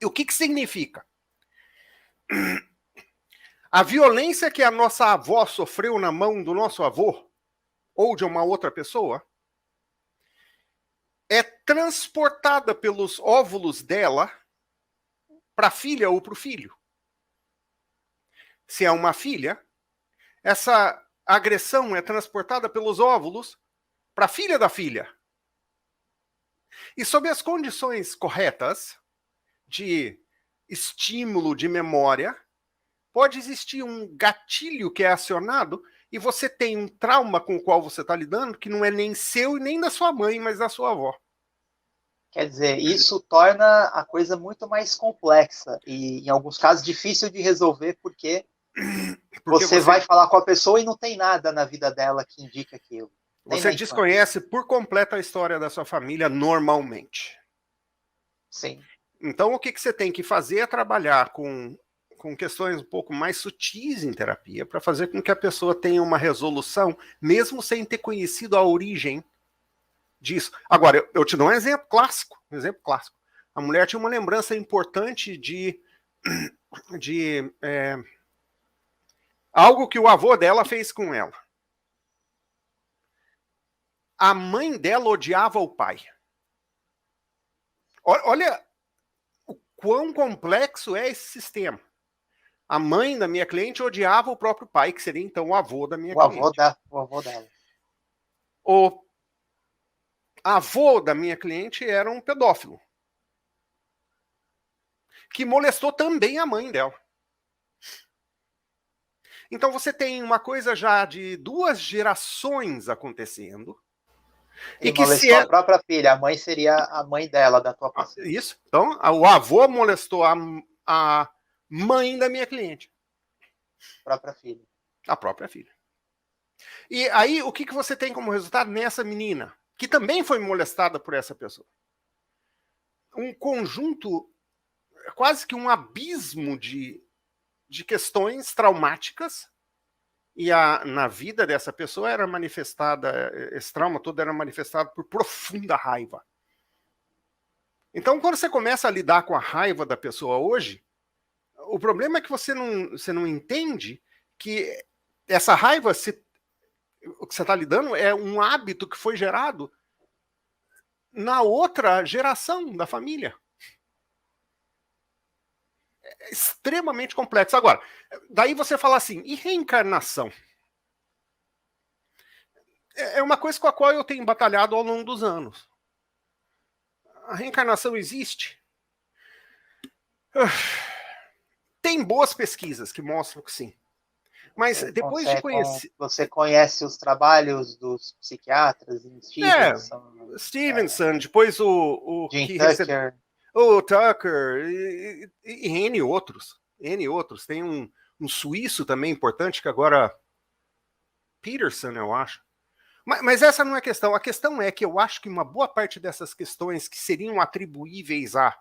E o que significa? A violência que a nossa avó sofreu na mão do nosso avô, ou de uma outra pessoa, é transportada pelos óvulos dela para a filha ou para o filho. Se é uma filha, essa agressão é transportada pelos óvulos para a filha da filha. E sob as condições corretas de estímulo de memória, pode existir um gatilho que é acionado e você tem um trauma com o qual você está lidando que não é nem seu e nem da sua mãe, mas da sua avó. Quer dizer, isso torna a coisa muito mais complexa e, em alguns casos, difícil de resolver porque você vai falar com a pessoa e não tem nada na vida dela que indique aquilo. Você desconhece por completo a história da sua família normalmente. Sim. Então, o que você tem que fazer é trabalhar com questões um pouco mais sutis em terapia para fazer com que a pessoa tenha uma resolução, mesmo sem ter conhecido a origem disso. Agora, eu te dou um exemplo clássico. A mulher tinha uma lembrança importante de algo que o avô dela fez com ela. A mãe dela odiava o pai. Olha o quão complexo é esse sistema. A mãe da minha cliente odiava o próprio pai, que seria então o avô da minha cliente. O avô dela. O avô da minha cliente era um pedófilo, que molestou também a mãe dela. Então você tem uma coisa já de 2 gerações acontecendo. E que molestou a própria filha, a mãe seria a mãe dela, da tua paciente. Isso. Então, o avô molestou a mãe da minha cliente. Própria filha. A própria filha. E aí, o que você tem como resultado nessa menina, que também foi molestada por essa pessoa? Um conjunto, quase que um abismo de questões traumáticas, e na vida dessa pessoa era manifestada, esse trauma todo era manifestado por profunda raiva. Então, quando você começa a lidar com a raiva da pessoa hoje, o problema é que você não entende que essa raiva, o que você está lidando, é um hábito que foi gerado na outra geração da família. É extremamente complexo. Agora, daí você fala assim, e reencarnação? É uma coisa com a qual eu tenho batalhado ao longo dos anos. A reencarnação existe? Tem boas pesquisas que mostram que sim. Mas depois de conhecer... Você conhece os trabalhos dos psiquiatras, Stevenson, depois o Jim Tucker. O Tucker e N outros. Tem um suíço também importante que agora... Peterson, eu acho. Mas essa não é a questão. A questão é que eu acho que uma boa parte dessas questões que seriam atribuíveis à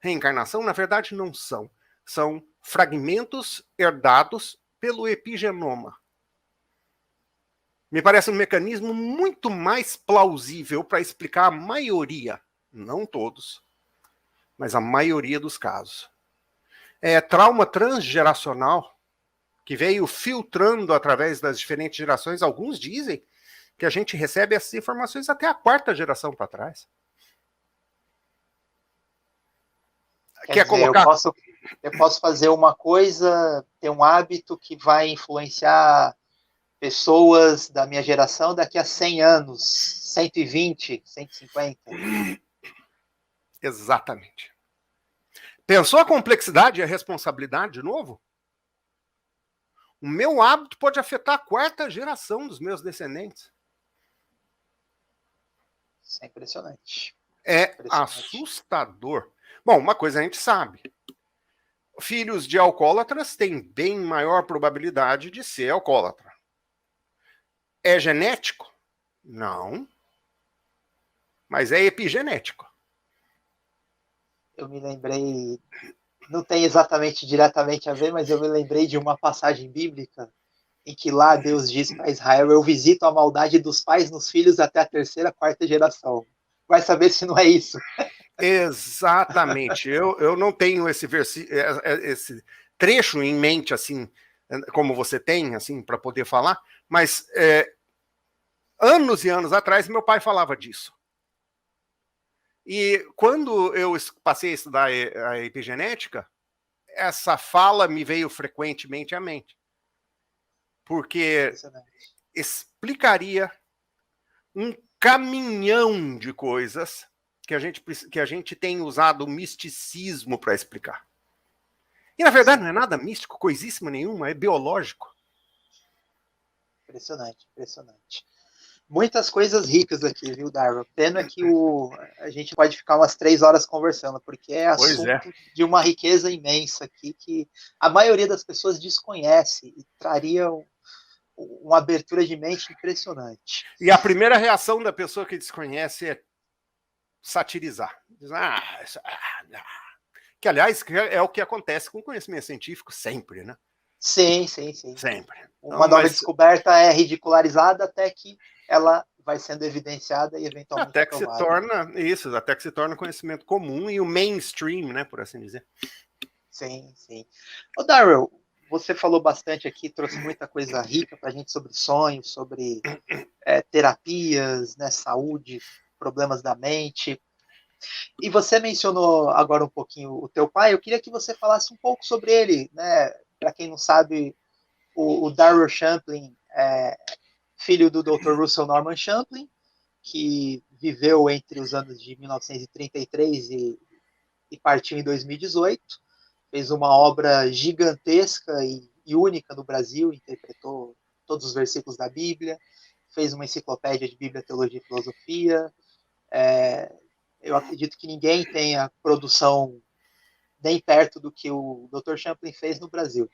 reencarnação, na verdade, não são. São fragmentos herdados pelo epigenoma. Me parece um mecanismo muito mais plausível para explicar a maioria, não todos, mas a maioria dos casos. É trauma transgeracional que veio filtrando através das diferentes gerações. Alguns dizem que a gente recebe essas informações até a 4ª geração para trás. Quer colocar... eu posso fazer uma coisa, ter um hábito que vai influenciar pessoas da minha geração daqui a 100 anos, 120, 150. Exatamente. Pensou a complexidade e a responsabilidade de novo? O meu hábito pode afetar a 4ª geração dos meus descendentes. Isso é impressionante. Assustador. Bom, uma coisa a gente sabe. Filhos de alcoólatras têm bem maior probabilidade de ser alcoólatra. É genético? Não. Mas é epigenético. Eu me lembrei, não tem exatamente diretamente a ver, mas eu me lembrei de uma passagem bíblica em que lá Deus diz para Israel: eu visito a maldade dos pais nos filhos até a 3ª, 4ª geração. Vai saber se não é isso. Exatamente. Eu não tenho esse trecho em mente, assim, como você tem, assim, para poder falar, mas anos e anos atrás meu pai falava disso. E quando eu passei a estudar a epigenética, essa fala me veio frequentemente à mente, porque explicaria um caminhão de coisas que a gente tem usado o misticismo para explicar. E, na verdade, não é nada místico, coisíssima nenhuma, é biológico. Impressionante, impressionante. Muitas coisas ricas aqui, viu, Darwin? Pena que a gente pode ficar umas 3 horas conversando, porque é assunto de uma riqueza imensa aqui que a maioria das pessoas desconhece e traria uma abertura de mente impressionante. E a primeira reação da pessoa que desconhece é satirizar. Diz, que, aliás, é o que acontece com o conhecimento científico sempre, né? Sim. Sempre. Uma nova descoberta é ridicularizada até que ela vai sendo evidenciada e eventualmente até que se torna conhecimento comum e o mainstream, né, por assim dizer. Sim. Ô, Darrell, você falou bastante aqui, trouxe muita coisa rica para a gente sobre sonhos, sobre terapias, né, saúde, problemas da mente. E você mencionou agora um pouquinho o teu pai. Eu queria que você falasse um pouco sobre ele, né? Para quem não sabe, o Darrell Champlin é filho do Dr. Russell Norman Champlin, que viveu entre os anos de 1933 e partiu em 2018. Fez uma obra gigantesca e única no Brasil, interpretou todos os versículos da Bíblia, fez uma enciclopédia de Bíblia, Teologia e Filosofia. Eu acredito que ninguém tenha produção nem perto do que o Dr. Champlin fez no Brasil.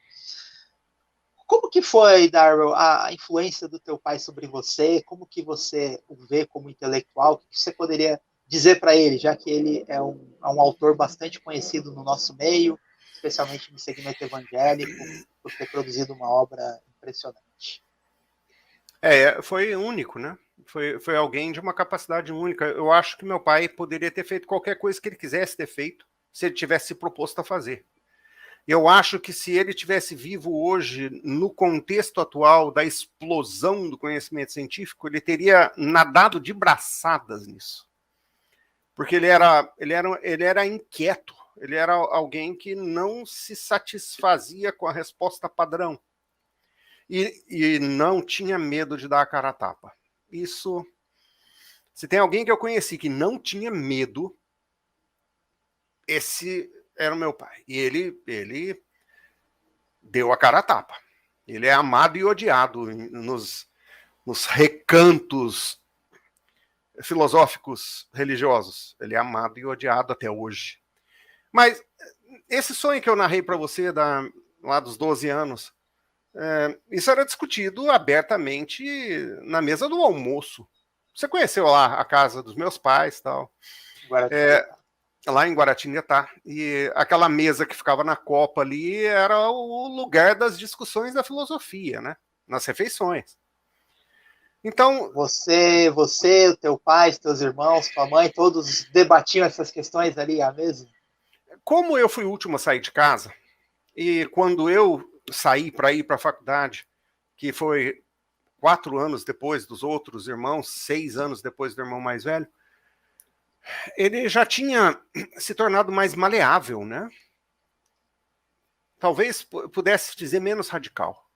Como que foi, Darrell, a influência do teu pai sobre você? Como que você o vê como intelectual? O que você poderia dizer para ele, já que ele é um autor bastante conhecido no nosso meio, especialmente no segmento evangélico, por ter produzido uma obra impressionante? Foi único, né? Foi alguém de uma capacidade única. Eu acho que meu pai poderia ter feito qualquer coisa que ele quisesse ter feito, se ele tivesse se proposto a fazer. Eu acho que se ele tivesse vivo hoje, no contexto atual da explosão do conhecimento científico, ele teria nadado de braçadas nisso. Porque ele era inquieto, ele era alguém que não se satisfazia com a resposta padrão. E não tinha medo de dar a cara a tapa. Isso, se tem alguém que eu conheci que não tinha medo, esse era o meu pai. E ele deu a cara a tapa. Ele é amado e odiado nos recantos filosóficos religiosos. Ele é amado e odiado até hoje. Mas esse sonho que eu narrei para você lá dos 12 anos, isso era discutido abertamente na mesa do almoço. Você conheceu lá a casa dos meus pais e tal. Lá em Guaratinguetá. E aquela mesa que ficava na copa ali era o lugar das discussões da filosofia, né? Nas refeições. Então, você, o teu pai, os teus irmãos, tua mãe, todos debatiam essas questões ali à mesa? Como eu fui o último a sair de casa, e quando eu saí para ir para a faculdade, que foi 4 anos depois dos outros irmãos, 6 anos depois do irmão mais velho, ele já tinha se tornado mais maleável, né? Talvez pudesse dizer menos radical.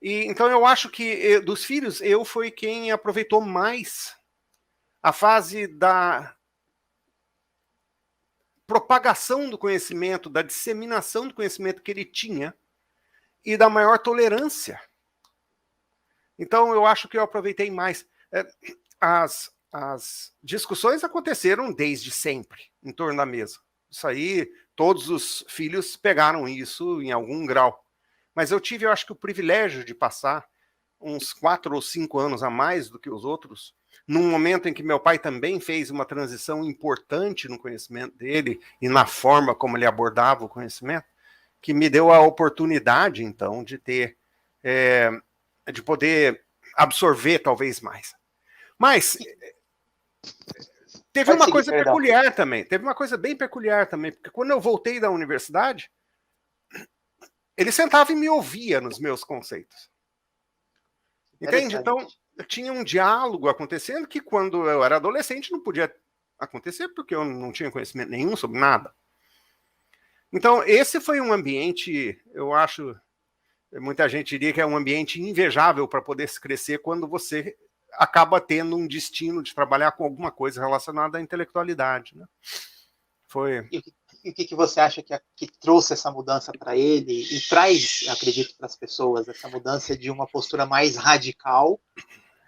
E então eu acho que dos filhos, eu fui quem aproveitou mais a fase da propagação do conhecimento, da disseminação do conhecimento que ele tinha e da maior tolerância. Então eu acho que eu aproveitei mais. As discussões aconteceram desde sempre em torno da mesa. Isso aí, todos os filhos pegaram isso em algum grau. Mas eu tive, eu acho que o privilégio de passar uns 4 ou 5 anos a mais do que os outros, num momento em que meu pai também fez uma transição importante no conhecimento dele e na forma como ele abordava o conhecimento, que me deu a oportunidade, então, de ter, de poder absorver talvez mais. Mas teve uma coisa peculiar também, teve uma coisa bem peculiar também, porque quando eu voltei da universidade, ele sentava e me ouvia nos meus conceitos. Entende? Então, tinha um diálogo acontecendo que quando eu era adolescente não podia acontecer, porque eu não tinha conhecimento nenhum sobre nada. Então, esse foi um ambiente, eu acho, muita gente diria que é um ambiente invejável para poder se crescer quando você acaba tendo um destino de trabalhar com alguma coisa relacionada à intelectualidade, né? Foi... E o que você acha que trouxe essa mudança para ele e traz, acredito, para as pessoas, essa mudança de uma postura mais radical,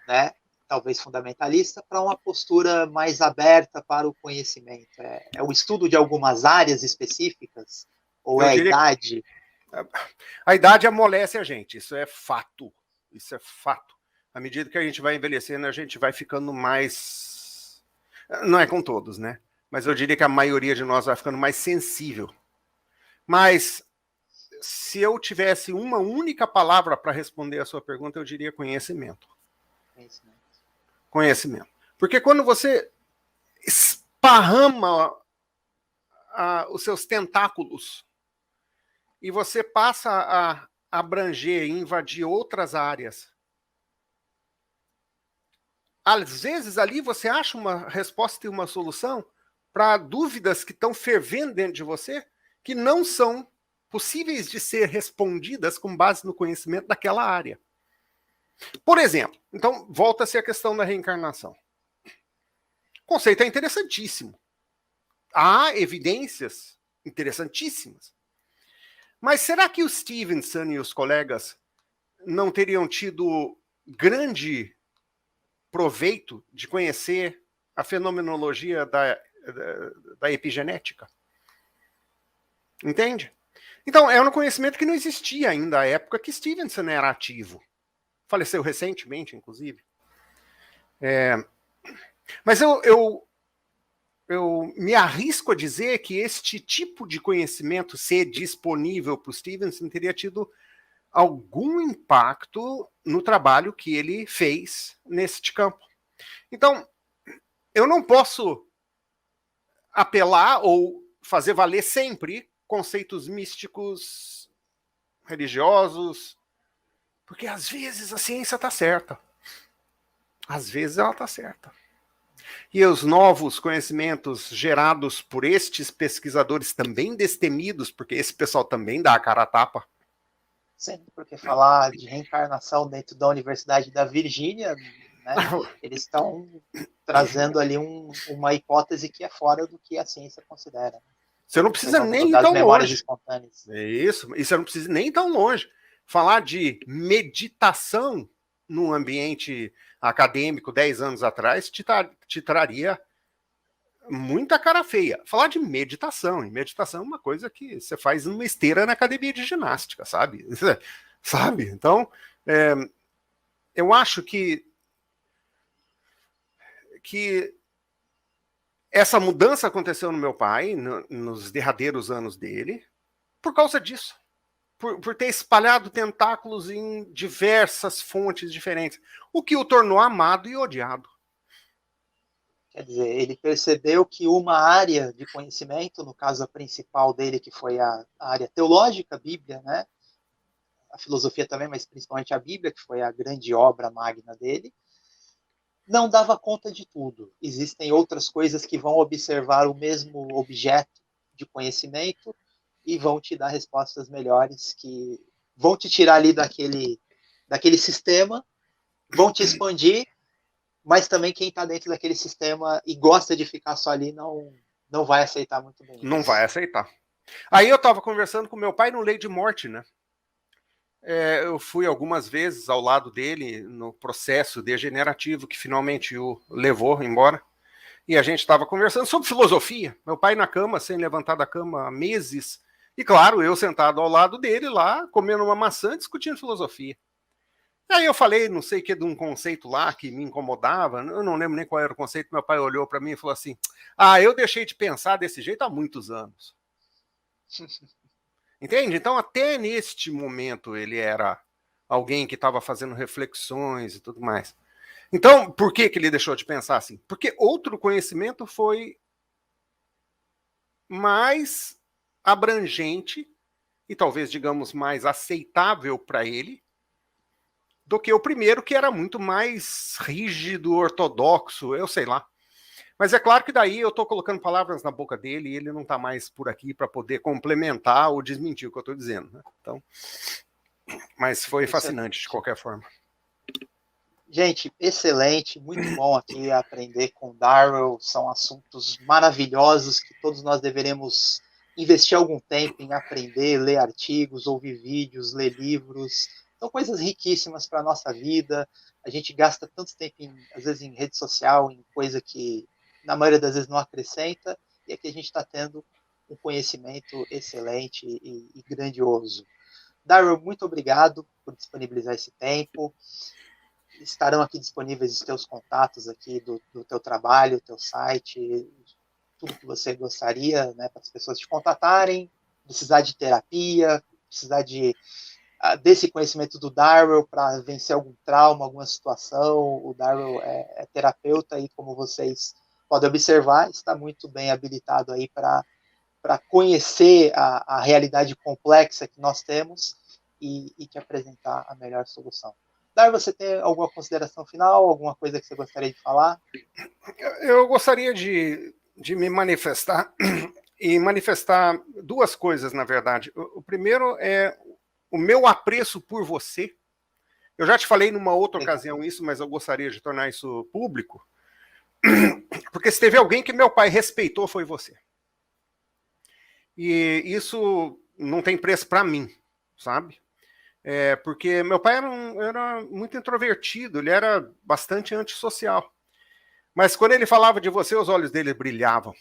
né, talvez fundamentalista, para uma postura mais aberta para o conhecimento? É o estudo de algumas áreas específicas? Ou é a idade? A idade amolece a gente, isso é fato. Isso é fato. À medida que a gente vai envelhecendo, a gente vai ficando mais... Não é com todos, né? Mas eu diria que a maioria de nós vai ficando mais sensível. Mas se eu tivesse uma única palavra para responder a sua pergunta, eu diria conhecimento. Conhecimento. Porque quando você esparrama os seus tentáculos e você passa a abranger e invadir outras áreas, às vezes ali você acha uma resposta e uma solução para dúvidas que estão fervendo dentro de você, que não são possíveis de ser respondidas com base no conhecimento daquela área. Por exemplo, então volta-se a questão da reencarnação. O conceito é interessantíssimo. Há evidências interessantíssimas. Mas será que o Stevenson e os colegas não teriam tido grande proveito de conhecer a fenomenologia da epigenética? Entende? Então, é um conhecimento que não existia ainda à época que Stevenson era ativo. Faleceu recentemente, inclusive. Mas eu me arrisco a dizer que este tipo de conhecimento ser disponível para o Stevenson teria tido algum impacto no trabalho que ele fez neste campo. Então, eu não posso apelar ou fazer valer sempre conceitos místicos, religiosos, porque às vezes a ciência está certa. Às vezes ela está certa. E os novos conhecimentos gerados por estes pesquisadores também destemidos, porque esse pessoal também dá a cara a tapa. Sim, porque falar de reencarnação dentro da Universidade da Virgínia, né, eles estão trazendo ali uma hipótese que é fora do que a ciência considera. Você não precisa nem ir tão longe. Espontâneas. Isso, e você não precisa nem ir tão longe. Falar de meditação num ambiente acadêmico 10 anos atrás te traria muita cara feia. Falar de meditação, e meditação é uma coisa que você faz numa esteira na academia de ginástica, sabe? Sabe? Então, eu acho que essa mudança aconteceu no meu pai, nos derradeiros anos dele, por causa disso. Por ter espalhado tentáculos em diversas fontes diferentes, o que o tornou amado e odiado. Quer dizer, ele percebeu que uma área de conhecimento, no caso a principal dele, que foi a área teológica, a Bíblia, né? A filosofia também, mas principalmente a Bíblia, que foi a grande obra magna dele, não dava conta de tudo. Existem outras coisas que vão observar o mesmo objeto de conhecimento e vão te dar respostas melhores, que vão te tirar ali daquele sistema, vão te expandir, mas também quem está dentro daquele sistema e gosta de ficar só ali não vai aceitar muito bem. Não vai aceitar. Aí eu estava conversando com meu pai no leito de morte, né? Eu fui algumas vezes ao lado dele no processo degenerativo que finalmente o levou embora. E a gente estava conversando sobre filosofia. Meu pai na cama, sem levantar da cama há meses. E claro, eu sentado ao lado dele lá, comendo uma maçã, discutindo filosofia. Aí eu falei, não sei o que, de um conceito lá que me incomodava. Eu não lembro nem qual era o conceito. Meu pai olhou para mim e falou assim: eu deixei de pensar desse jeito há muitos anos. Entende? Então, até neste momento, ele era alguém que estava fazendo reflexões e tudo mais. Então, por que ele deixou de pensar assim? Porque outro conhecimento foi mais abrangente e talvez, digamos, mais aceitável para ele do que o primeiro, que era muito mais rígido, ortodoxo, eu sei lá. Mas é claro que daí eu estou colocando palavras na boca dele e ele não está mais por aqui para poder complementar ou desmentir o que eu estou dizendo, né? Então, mas foi fascinante de qualquer forma. Gente, excelente, muito bom aqui aprender com o Darrell, são assuntos maravilhosos que todos nós deveremos investir algum tempo em aprender, ler artigos, ouvir vídeos, ler livros, são coisas riquíssimas para a nossa vida, a gente gasta tanto tempo, às vezes, em rede social, em coisa que, na maioria das vezes, não acrescenta, e aqui a gente está tendo um conhecimento excelente e grandioso. Darrell, muito obrigado por disponibilizar esse tempo. Estarão aqui disponíveis os teus contatos aqui do teu trabalho, teu site, tudo que você gostaria, né, para as pessoas te contatarem, precisar de terapia, precisar desse conhecimento do Darrell para vencer algum trauma, alguma situação. O Darrell é terapeuta e, como vocês podem observar, está muito bem habilitado aí para conhecer a realidade complexa que nós temos e te apresentar a melhor solução. Darrell, você tem alguma consideração final, alguma coisa que você gostaria de falar? Eu gostaria de me manifestar e manifestar duas coisas, na verdade. O primeiro é o meu apreço por você. Eu já te falei numa outra ocasião isso, mas eu gostaria de tornar isso público, porque se teve alguém que meu pai respeitou, foi você. E isso não tem preço para mim, sabe? Porque meu pai era muito introvertido, ele era bastante antissocial. Mas quando ele falava de você, os olhos dele brilhavam.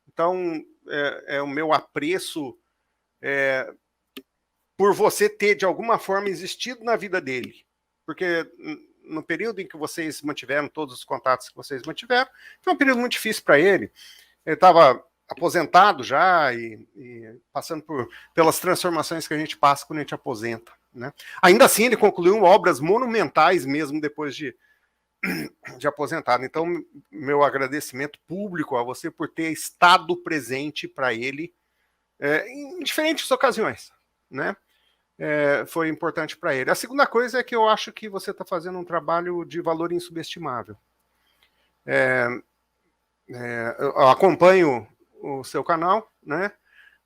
Então, o meu apreço por você ter, de alguma forma, existido na vida dele. Porque no período em que vocês mantiveram todos os contatos que vocês mantiveram, foi um período muito difícil para ele. Ele estava aposentado já e passando pelas transformações que a gente passa quando a gente aposenta, né? Ainda assim, ele concluiu obras monumentais mesmo depois de aposentado. Então, meu agradecimento público a você por ter estado presente para ele em diferentes ocasiões, né? Foi importante para ele. A segunda coisa é que eu acho que você está fazendo um trabalho de valor insubestimável. Eu acompanho o seu canal, né?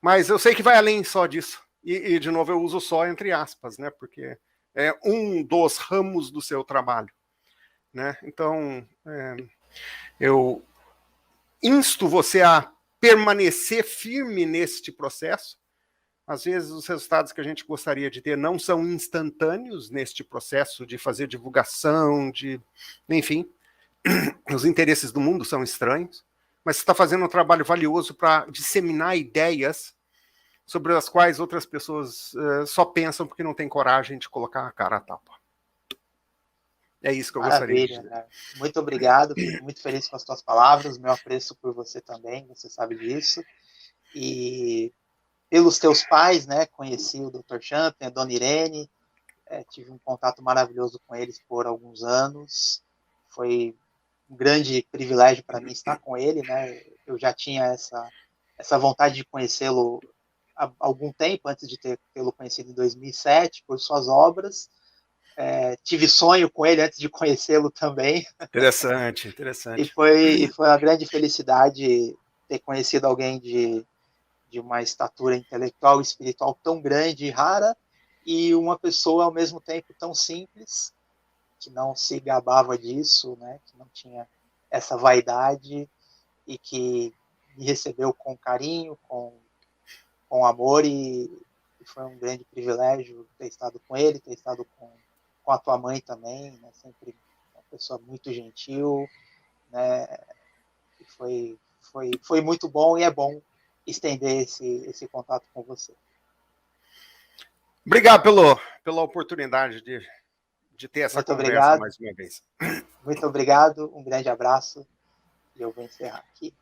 Mas eu sei que vai além só disso. E de novo, eu uso só entre aspas, né? Porque é um dos ramos do seu trabalho, né? Então, eu insto você a permanecer firme neste processo. Às vezes, os resultados que a gente gostaria de ter não são instantâneos neste processo de fazer divulgação, enfim, os interesses do mundo são estranhos, mas você está fazendo um trabalho valioso para disseminar ideias sobre as quais outras pessoas só pensam porque não têm coragem de colocar a cara a tapa. É isso que eu gostaria de dizer. Maravilha, muito obrigado, fico muito feliz com as tuas palavras, meu apreço por você também, você sabe disso. E pelos teus pais, né, conheci o Dr. Champion, a Dona Irene, tive um contato maravilhoso com eles por alguns anos, foi um grande privilégio para mim estar com ele, né? Eu já tinha essa vontade de conhecê-lo há algum tempo, antes de tê-lo conhecido em 2007, por suas obras. Tive sonho com ele antes de conhecê-lo também. Interessante. E foi uma grande felicidade ter conhecido alguém de uma estatura intelectual e espiritual tão grande e rara, e uma pessoa, ao mesmo tempo, tão simples, que não se gabava disso, né, que não tinha essa vaidade e que me recebeu com carinho, com amor, e foi um grande privilégio ter estado com ele, ter estado com a tua mãe também, né, sempre uma pessoa muito gentil, né, e foi muito bom, e é bom estender esse contato com você. Obrigado pela oportunidade de ter essa conversa mais uma vez. Muito obrigado, um grande abraço, e eu vou encerrar aqui.